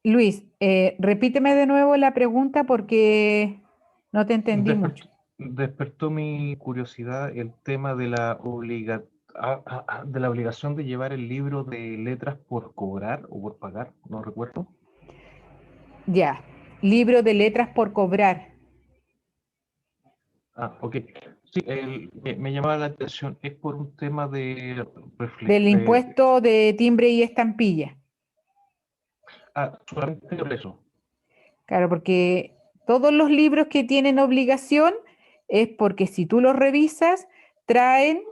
S1: Luis, repíteme de nuevo la pregunta porque no te entendí mucho.
S3: Despertó mi curiosidad el tema de la obligación de llevar el libro de letras por cobrar o por pagar, no recuerdo.
S1: Ya, libro de letras por cobrar.
S3: Ah, ok. Sí, me llamaba la atención, es por un tema de
S1: Del impuesto de timbre y estampilla.
S3: solamente por eso.
S1: Claro, porque todos los libros que tienen obligación es porque si tú los revisas, traen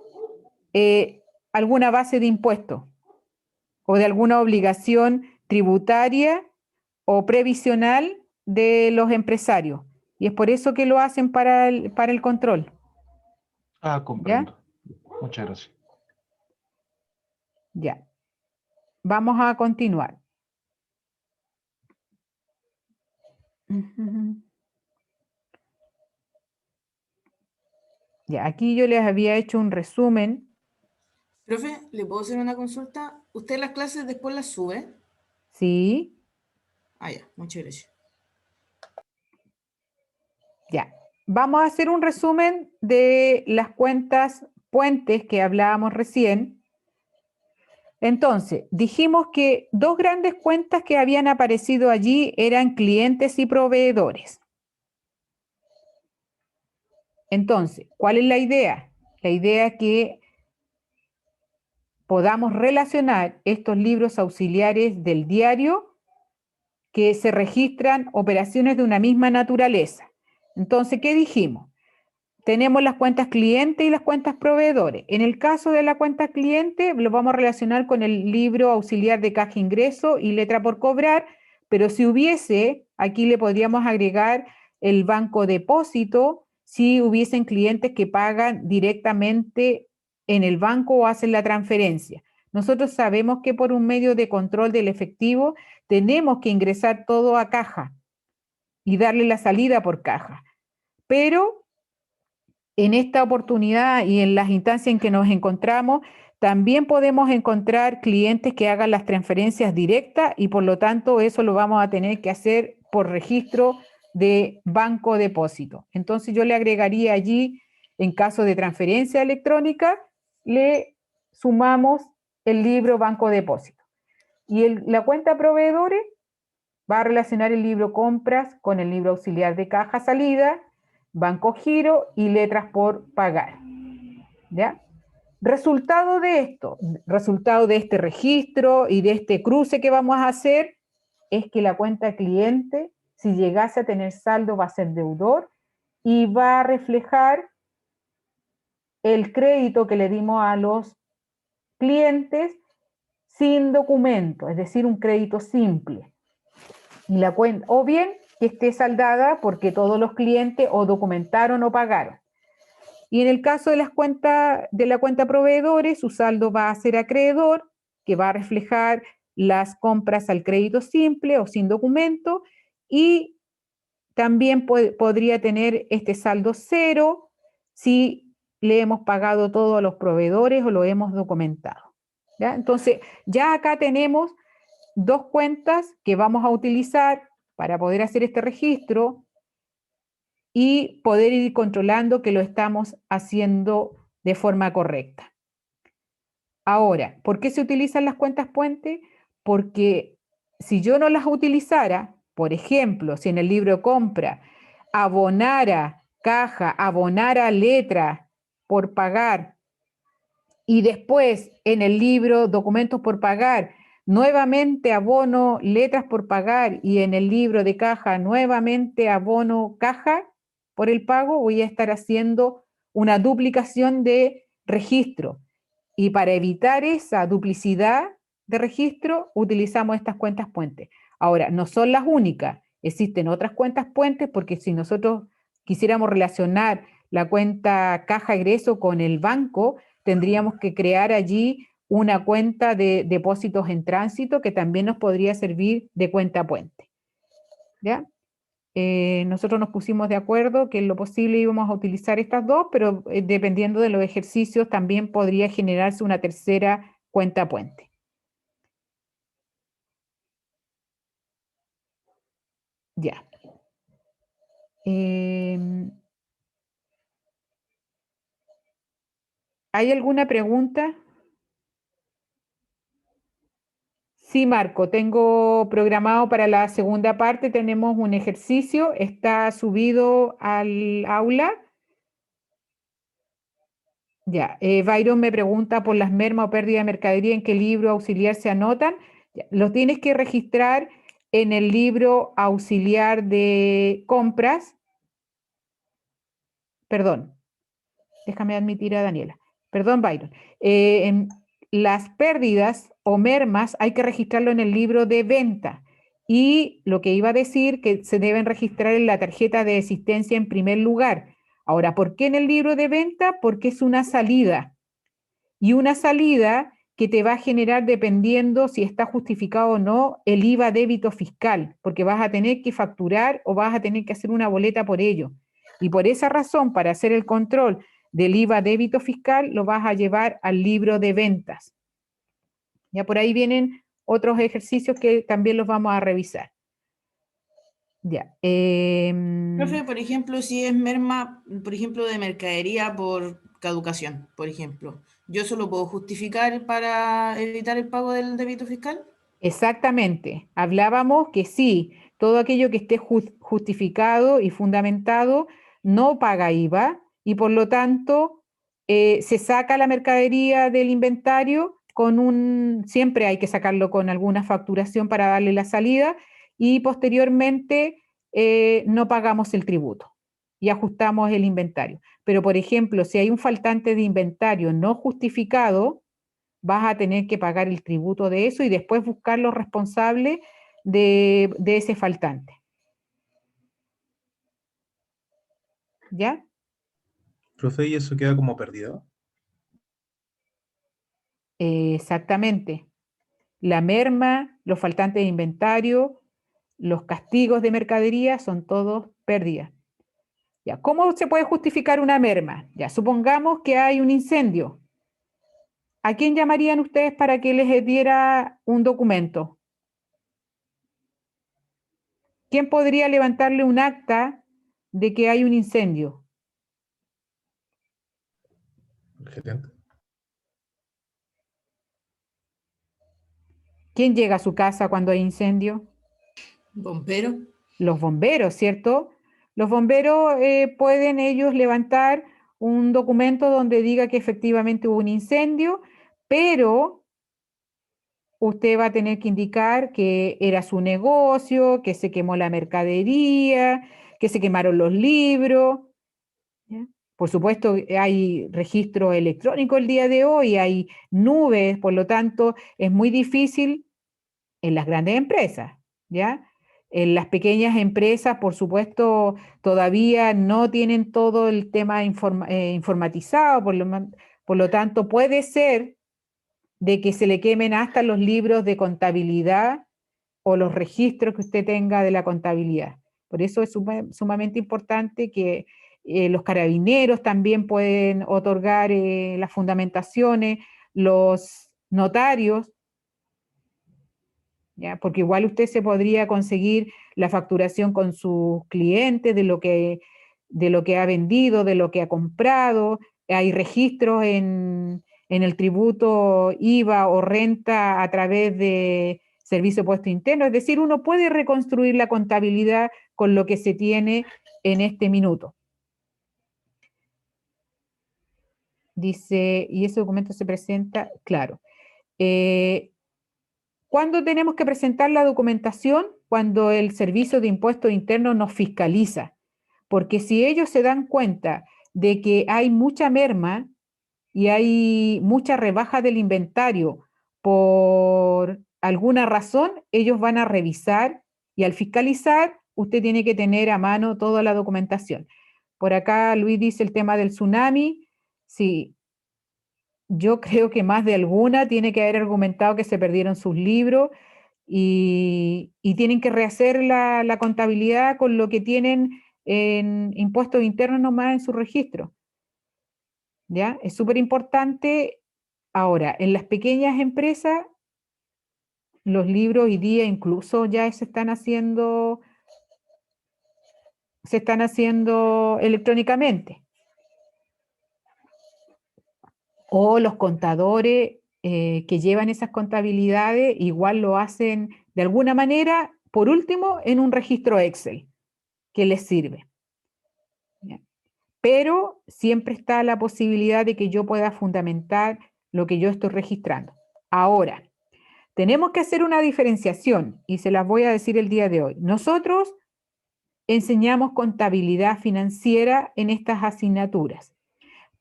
S1: alguna base de impuesto o de alguna obligación tributaria o previsional de los empresarios. Y es por eso que lo hacen para el control.
S3: Comprendo. Muchas gracias.
S1: Ya. Vamos a continuar. Ya, aquí yo les había hecho un resumen.
S4: Profe, ¿le puedo hacer una consulta? ¿Usted las clases después las sube?
S1: Sí.
S4: Ya, muchas gracias.
S1: Ya. Vamos a hacer un resumen de las cuentas puentes que hablábamos recién. Entonces, dijimos que dos grandes cuentas que habían aparecido allí eran clientes y proveedores. Entonces, ¿cuál es la idea? La idea es que podamos relacionar estos libros auxiliares del diario que se registran operaciones de una misma naturaleza. Entonces, ¿qué dijimos? Tenemos las cuentas cliente y las cuentas proveedores. En el caso de la cuenta cliente, lo vamos a relacionar con el libro auxiliar de caja ingreso y letra por cobrar, pero si hubiese, aquí le podríamos agregar el banco depósito, si hubiesen clientes que pagan directamente en el banco o hacen la transferencia. Nosotros sabemos que por un medio de control del efectivo tenemos que ingresar todo a caja y darle la salida por caja. Pero en esta oportunidad y en las instancias en que nos encontramos, también podemos encontrar clientes que hagan las transferencias directas y por lo tanto eso lo vamos a tener que hacer por registro de banco depósito. Entonces yo le agregaría allí En caso de transferencia electrónica, le sumamos el libro banco depósito. Y la cuenta proveedores va a relacionar el libro compras con el libro auxiliar de caja salida, banco giro y letras por pagar. ¿Ya? Resultado de esto, resultado de este registro y de este cruce que vamos a hacer, es que la cuenta cliente, si llegase a tener saldo, va a ser deudor y va a reflejar el crédito que le dimos a los clientes sin documento, es decir, un crédito simple. Y la cuenta, o bien que esté saldada porque todos los clientes o documentaron o pagaron. Y en el caso de la cuenta proveedores, su saldo va a ser acreedor, que va a reflejar las compras al crédito simple o sin documento, y también podría tener este saldo cero si le hemos pagado todo a los proveedores o lo hemos documentado. ¿Ya? Entonces, ya acá tenemos dos cuentas que vamos a utilizar para poder hacer este registro y poder ir controlando que lo estamos haciendo de forma correcta. Ahora, ¿por qué se utilizan las cuentas puente? Porque si yo no las utilizara, por ejemplo, si en el libro de compra abonara caja, abonara letra por pagar y después en el libro documentos por pagar, nuevamente abono letras por pagar y en el libro de caja nuevamente abono caja por el pago, voy a estar haciendo una duplicación de registro. Y para evitar esa duplicidad de registro, utilizamos estas cuentas puentes. Ahora, no son las únicas, existen otras cuentas puentes porque si nosotros quisiéramos relacionar la cuenta caja egreso con el banco, tendríamos que crear allí una cuenta de depósitos en tránsito que también nos podría servir de cuenta puente. ¿Ya? Nosotros nos pusimos de acuerdo que en lo posible íbamos a utilizar estas dos, pero dependiendo de los ejercicios también podría generarse una tercera cuenta puente. Ya. ¿Hay alguna pregunta? Sí, Marco, tengo programado para la segunda parte, tenemos un ejercicio, está subido al aula. Ya, Byron me pregunta por las mermas o pérdida de mercadería, ¿en qué libro auxiliar se anotan? Ya, lo tienes que registrar en el libro auxiliar de compras. Perdón, déjame admitir a Daniela. Perdón, Byron. En las pérdidas o mermas hay que registrarlo en el libro de venta. Y lo que iba a decir, que se deben registrar en la tarjeta de existencia en primer lugar. Ahora, ¿por qué en el libro de venta? Porque es una salida. Y una salida que te va a generar, dependiendo si está justificado o no, el IVA débito fiscal, porque vas a tener que facturar o vas a tener que hacer una boleta por ello. Y por esa razón, para hacer el control del IVA débito fiscal, lo vas a llevar al libro de ventas. Ya por ahí vienen otros ejercicios que también los vamos a revisar. Ya.
S4: Profe, por ejemplo, si es merma, por ejemplo, de mercadería por caducación, por ejemplo, ¿yo solo puedo justificar para evitar el pago del débito fiscal?
S1: Exactamente. Hablábamos que sí, todo aquello que esté justificado y fundamentado no paga IVA y por lo tanto se saca la mercadería del inventario siempre hay que sacarlo con alguna facturación para darle la salida y posteriormente no pagamos el tributo y ajustamos el inventario. Pero por ejemplo, si hay un faltante de inventario no justificado, vas a tener que pagar el tributo de eso y después buscar los responsables de ese faltante. ¿Ya?
S6: Profe, ¿y eso queda como perdido?
S1: Exactamente. La merma, los faltantes de inventario, los castigos de mercadería son todos pérdidas. Ya, ¿cómo se puede justificar una merma? Ya, supongamos que hay un incendio. ¿A quién llamarían ustedes para que les diera un documento? ¿Quién podría levantarle un acta de que hay un incendio?
S6: el gerente.
S1: ¿Quién llega a su casa cuando hay incendio?
S4: Bombero.
S1: Los bomberos, ¿cierto? Los bomberos pueden ellos levantar un documento donde diga que efectivamente hubo un incendio, pero usted va a tener que indicar que era su negocio, que se quemó la mercadería, que se quemaron los libros, ¿ya? Por supuesto, hay registro electrónico el día de hoy, hay nubes, por lo tanto, es muy difícil en las grandes empresas, ¿ya? En las pequeñas empresas, por supuesto, todavía no tienen todo el tema informatizado, por lo tanto, puede ser de que se le quemen hasta los libros de contabilidad o los registros que usted tenga de la contabilidad. Por eso es sumamente importante que los carabineros también pueden otorgar las fundamentaciones, los notarios, ¿ya? Porque igual usted se podría conseguir la facturación con sus clientes de lo que ha vendido, de lo que ha comprado. Hay registros en el tributo IVA o renta a través de servicio de puesto interno. Es decir, uno puede reconstruir la contabilidad con lo que se tiene en este minuto. Dice, y ese documento se presenta, claro. ¿Cuándo tenemos que presentar la documentación? Cuando el Servicio de Impuestos Internos nos fiscaliza. Porque si ellos se dan cuenta de que hay mucha merma y hay mucha rebaja del inventario por alguna razón, ellos van a revisar y al fiscalizar, usted tiene que tener a mano toda la documentación. Por acá Luis dice el tema del tsunami. Sí, yo creo que más de alguna tiene que haber argumentado que se perdieron sus libros y tienen que rehacer la contabilidad con lo que tienen en impuestos internos nomás en su registro. ¿Ya? Es súper importante. Ahora, en las pequeñas empresas, los libros hoy día incluso ya se están haciendo electrónicamente. O los contadores que llevan esas contabilidades igual lo hacen de alguna manera, por último, en un registro Excel que les sirve. ¿Ya? Pero siempre está la posibilidad de que yo pueda fundamentar lo que yo estoy registrando. Ahora, tenemos que hacer una diferenciación y se las voy a decir el día de hoy. Nosotros enseñamos contabilidad financiera en estas asignaturas,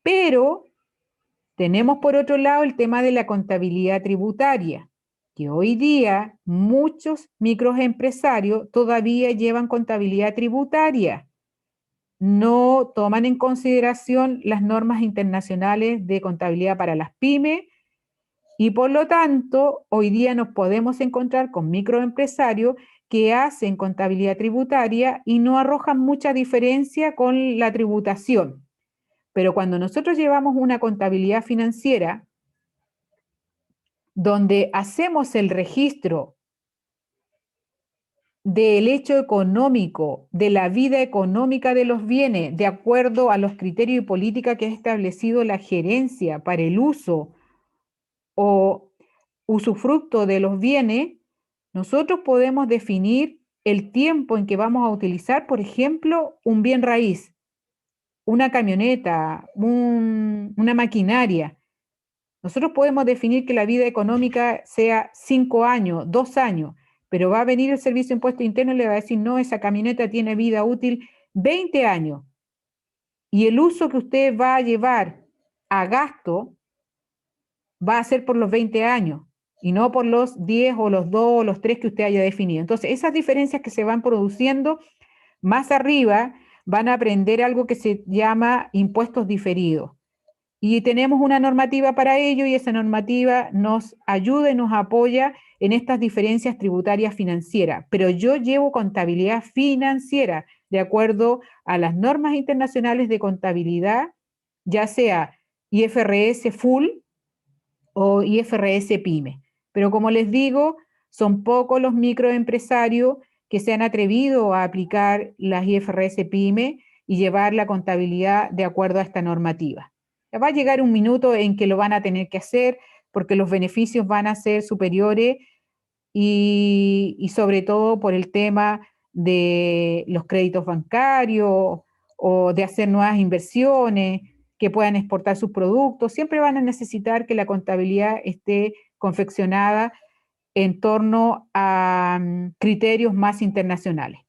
S1: pero tenemos por otro lado el tema de la contabilidad tributaria, que hoy día muchos microempresarios todavía llevan contabilidad tributaria. No toman en consideración las normas internacionales de contabilidad para las pymes y por lo tanto hoy día nos podemos encontrar con microempresarios que hacen contabilidad tributaria y no arrojan mucha diferencia con la tributación. Pero cuando nosotros llevamos una contabilidad financiera donde hacemos el registro del hecho económico, de la vida económica de los bienes, de acuerdo a los criterios y políticas que ha establecido la gerencia para el uso o usufructo de los bienes, nosotros podemos definir el tiempo en que vamos a utilizar, por ejemplo, un bien raíz, una camioneta, una maquinaria. Nosotros podemos definir que la vida económica sea 5 años, 2 años, pero va a venir el Servicio de Impuestos Internos y le va a decir, no, esa camioneta tiene vida útil 20 años. Y el uso que usted va a llevar a gasto va a ser por los 20 años y no por los 10 o los 2 o los 3 que usted haya definido. Entonces, esas diferencias que se van produciendo más arriba van a aprender algo que se llama impuestos diferidos. Y tenemos una normativa para ello y esa normativa nos ayuda y nos apoya en estas diferencias tributarias financieras. Pero yo llevo contabilidad financiera de acuerdo a las normas internacionales de contabilidad, ya sea IFRS Full o IFRS Pyme. Pero como les digo, son pocos los microempresarios que se han atrevido a aplicar las IFRS Pyme y llevar la contabilidad de acuerdo a esta normativa. Va a llegar un minuto en que lo van a tener que hacer porque los beneficios van a ser superiores y sobre todo por el tema de los créditos bancarios o de hacer nuevas inversiones, que puedan exportar sus productos. Siempre van a necesitar que la contabilidad esté confeccionada en torno a criterios más internacionales.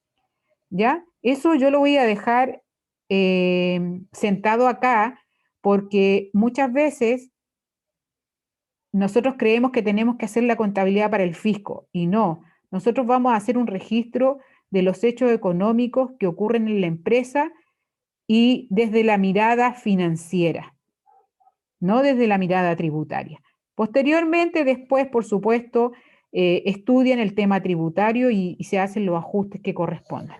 S1: ¿Ya? Eso yo lo voy a dejar sentado acá porque muchas veces nosotros creemos que tenemos que hacer la contabilidad para el fisco y no. Nosotros vamos a hacer un registro de los hechos económicos que ocurren en la empresa y desde la mirada financiera, no desde la mirada tributaria. Posteriormente, después, por supuesto, estudian el tema tributario y se hacen los ajustes que correspondan.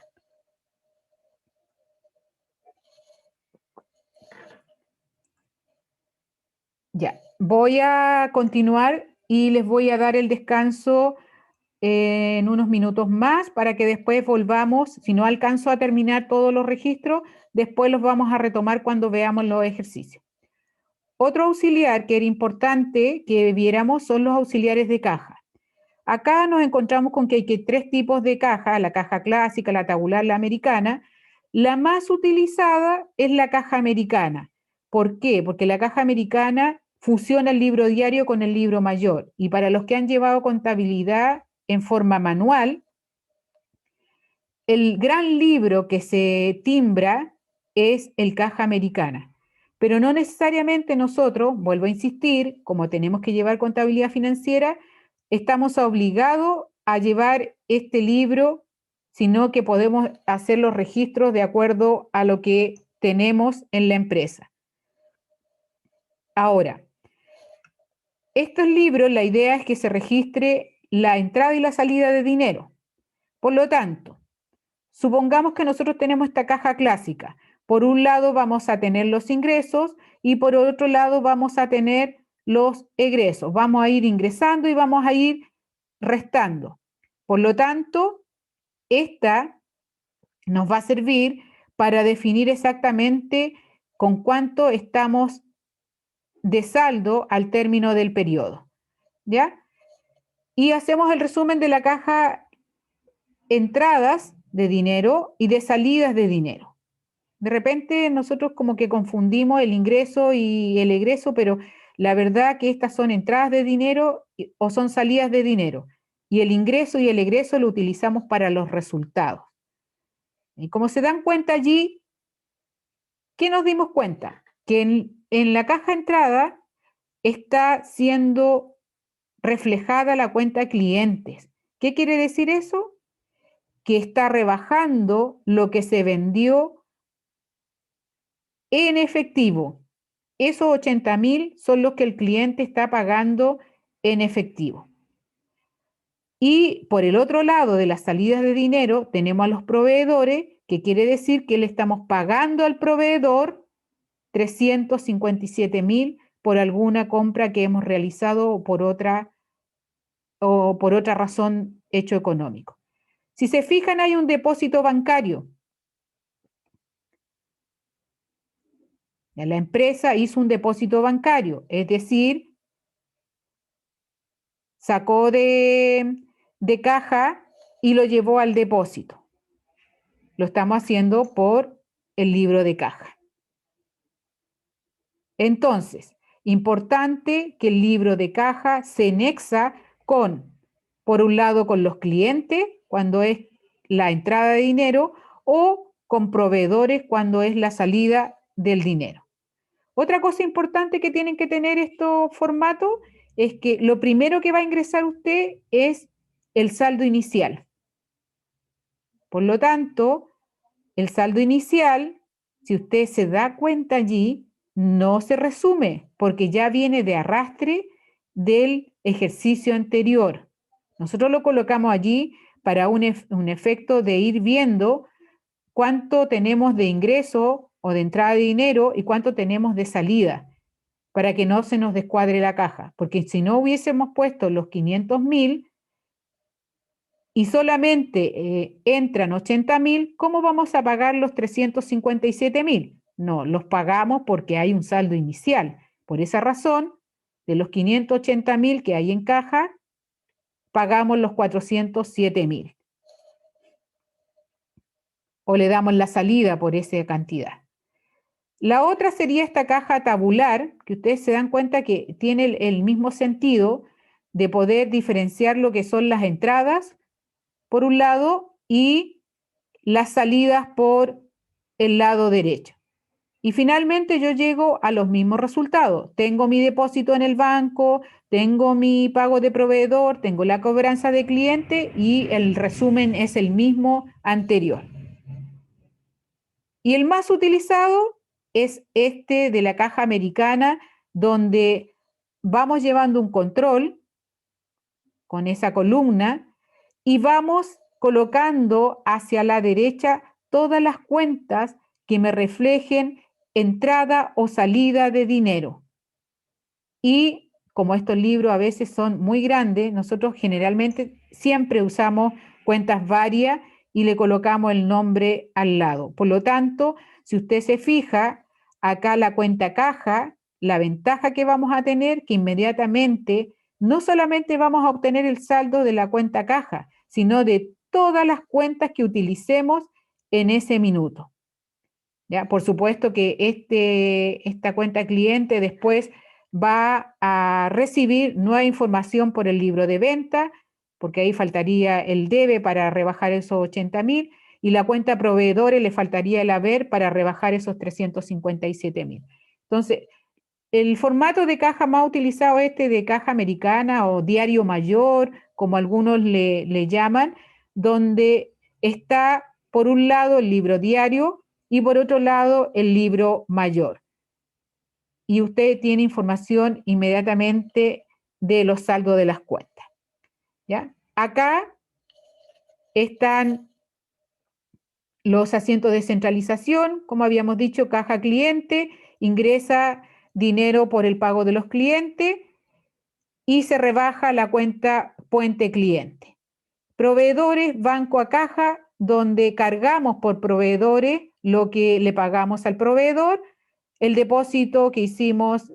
S1: Ya, voy a continuar y les voy a dar el descanso en unos minutos más para que después volvamos. Si no alcanzo a terminar todos los registros, después los vamos a retomar cuando veamos los ejercicios. Otro auxiliar que era importante que viéramos son los auxiliares de caja. Acá nos encontramos con que hay tres tipos de caja, la caja clásica, la tabular, la americana. La más utilizada es la caja americana. ¿Por qué? Porque la caja americana fusiona el libro diario con el libro mayor. Y para los que han llevado contabilidad en forma manual, el gran libro que se timbra es el caja americana. Pero no necesariamente nosotros, vuelvo a insistir, como tenemos que llevar contabilidad financiera, estamos obligados a llevar este libro, sino que podemos hacer los registros de acuerdo a lo que tenemos en la empresa. Ahora, estos libros, la idea es que se registre la entrada y la salida de dinero. Por lo tanto, supongamos que nosotros tenemos esta caja clásica. Por un lado vamos a tener los ingresos y por otro lado vamos a tener los egresos. Vamos a ir ingresando y vamos a ir restando. Por lo tanto, esta nos va a servir para definir exactamente con cuánto estamos de saldo al término del periodo. ¿Ya? Y hacemos el resumen de la caja entradas de dinero y de salidas de dinero. De repente nosotros como que confundimos el ingreso y el egreso, pero la verdad que estas son entradas de dinero o son salidas de dinero. Y el ingreso y el egreso lo utilizamos para los resultados. Y como se dan cuenta allí, ¿qué nos dimos cuenta? Que en la caja entrada está siendo reflejada la cuenta clientes. ¿Qué quiere decir eso? Que está rebajando lo que se vendió en efectivo. Esos 80.000 son los que el cliente está pagando en efectivo. Y por el otro lado de las salidas de dinero tenemos a los proveedores, que quiere decir que le estamos pagando al proveedor 357.000 por alguna compra que hemos realizado o por otra razón hecho económico. Si se fijan, hay un depósito bancario. La empresa hizo un depósito bancario, es decir, sacó de caja y lo llevó al depósito. Lo estamos haciendo por el libro de caja. Entonces, importante que el libro de caja se anexa con, por un lado, con los clientes, cuando es la entrada de dinero, o con proveedores, cuando es la salida del dinero. Otra cosa importante que tienen que tener estos formatos es que lo primero que va a ingresar usted es el saldo inicial. Por lo tanto, el saldo inicial, si usted se da cuenta allí, no se resume porque ya viene de arrastre del ejercicio anterior. Nosotros lo colocamos allí para un efecto de ir viendo cuánto tenemos de ingreso o de entrada de dinero y cuánto tenemos de salida, para que no se nos descuadre la caja, porque si no hubiésemos puesto los 500.000 y solamente entran 80.000, ¿cómo vamos a pagar los 357.000? No, los pagamos porque hay un saldo inicial. Por esa razón, de los 580.000 que hay en caja, pagamos los 407.000. O le damos la salida por esa cantidad. La otra sería esta caja tabular, que ustedes se dan cuenta que tiene el mismo sentido de poder diferenciar lo que son las entradas, por un lado, y las salidas por el lado derecho. Y finalmente yo llego a los mismos resultados. Tengo mi depósito en el banco, tengo mi pago de proveedor, tengo la cobranza de cliente y el resumen es el mismo anterior. Y el más utilizado es este de la caja americana, donde vamos llevando un control con esa columna y vamos colocando hacia la derecha todas las cuentas que me reflejen entrada o salida de dinero. Y como estos libros a veces son muy grandes, nosotros generalmente siempre usamos cuentas varias y le colocamos el nombre al lado. Por lo tanto, si usted se fija, acá la cuenta caja, la ventaja que vamos a tener que inmediatamente no solamente vamos a obtener el saldo de la cuenta caja, sino de todas las cuentas que utilicemos en ese minuto. ¿Ya? Por supuesto que esta cuenta cliente después va a recibir nueva información por el libro de venta, porque ahí faltaría el debe para rebajar esos 80.000, y la cuenta proveedores le faltaría el haber para rebajar esos 357.000. Entonces, el formato de caja más utilizado de caja americana o diario mayor, como algunos le llaman, donde está por un lado el libro diario y por otro lado el libro mayor. Y usted tiene información inmediatamente de los saldos de las cuentas. ¿Ya? Acá están los asientos de centralización, como habíamos dicho, caja cliente, ingresa dinero por el pago de los clientes y se rebaja la cuenta puente cliente. Proveedores, banco a caja, donde cargamos por proveedores lo que le pagamos al proveedor, el depósito que hicimos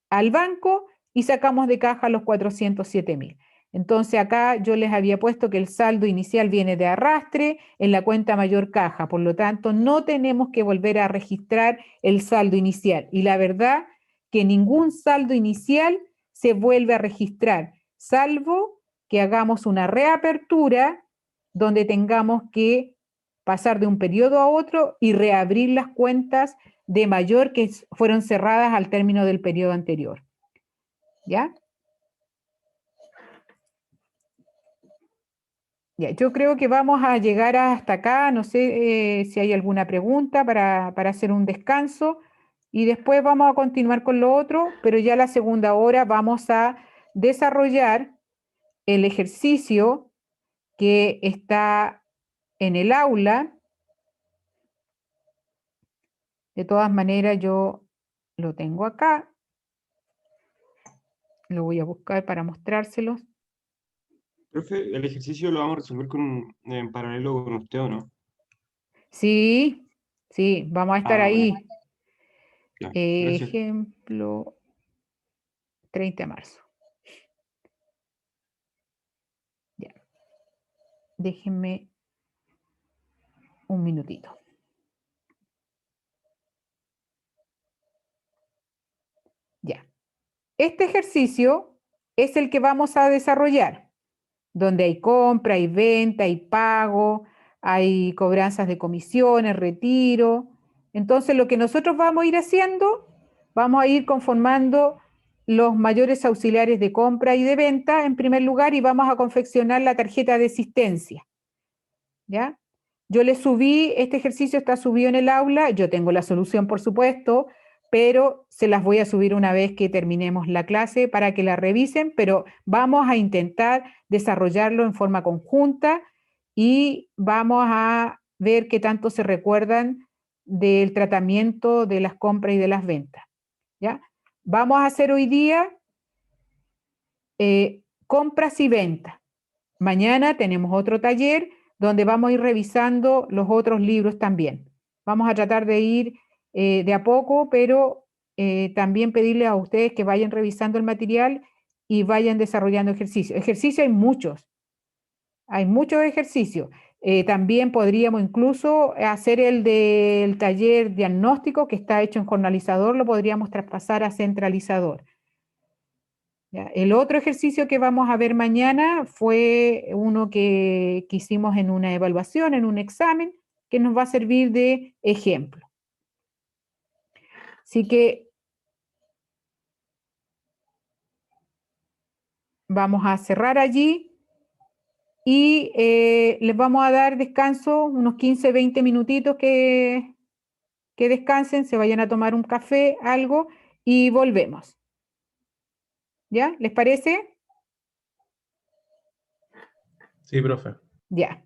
S1: al banco y sacamos de caja los 407.000. Entonces acá yo les había puesto que el saldo inicial viene de arrastre en la cuenta mayor caja, por lo tanto no tenemos que volver a registrar el saldo inicial. Y la verdad que ningún saldo inicial se vuelve a registrar, salvo que hagamos una reapertura donde tengamos que pasar de un periodo a otro y reabrir las cuentas de mayor que fueron cerradas al término del periodo anterior. ¿Ya? Ya, yo creo que vamos a llegar hasta acá. No sé si hay alguna pregunta para hacer un descanso y después vamos a continuar con lo otro, pero ya la segunda hora vamos a desarrollar el ejercicio que está en el aula. De todas maneras, yo lo tengo acá. Lo voy a buscar para mostrárselos.
S5: Profe, el ejercicio lo vamos a resolver en paralelo con usted, ¿o no?
S1: Sí, sí, vamos a estar ahí.
S5: Bueno. Ya, gracias.
S1: Ejemplo, 30 de marzo. Ya. Déjenme un minutito. Ya. Este ejercicio es el que vamos a desarrollar, donde hay compra, hay venta, hay pago, hay cobranzas de comisiones, retiro. Entonces, lo que nosotros vamos a ir haciendo, vamos a ir conformando los mayores auxiliares de compra y de venta en primer lugar y vamos a confeccionar la tarjeta de existencia. ¿Ya? Yo le subí, este ejercicio está subido en el aula, yo tengo la solución por supuesto, pero se las voy a subir una vez que terminemos la clase para que la revisen, pero vamos a intentar desarrollarlo en forma conjunta y vamos a ver qué tanto se recuerdan del tratamiento de las compras y de las ventas. ¿Ya? Vamos a hacer hoy día compras y ventas. Mañana tenemos otro taller donde vamos a ir revisando los otros libros también. Vamos a tratar de ir de a poco, pero también pedirles a ustedes que vayan revisando el material y vayan desarrollando ejercicios. Ejercicios hay muchos ejercicios. También podríamos incluso hacer el del taller diagnóstico que está hecho en Jornalizador, lo podríamos traspasar a Centralizador. ¿Ya? El otro ejercicio que vamos a ver mañana fue uno que hicimos en una evaluación, en un examen, que nos va a servir de ejemplo. Así que vamos a cerrar allí y les vamos a dar descanso, unos 15, 20 minutitos que descansen, se vayan a tomar un café, algo, y volvemos. ¿Ya? ¿Les parece?
S6: Sí, profe.
S1: Ya.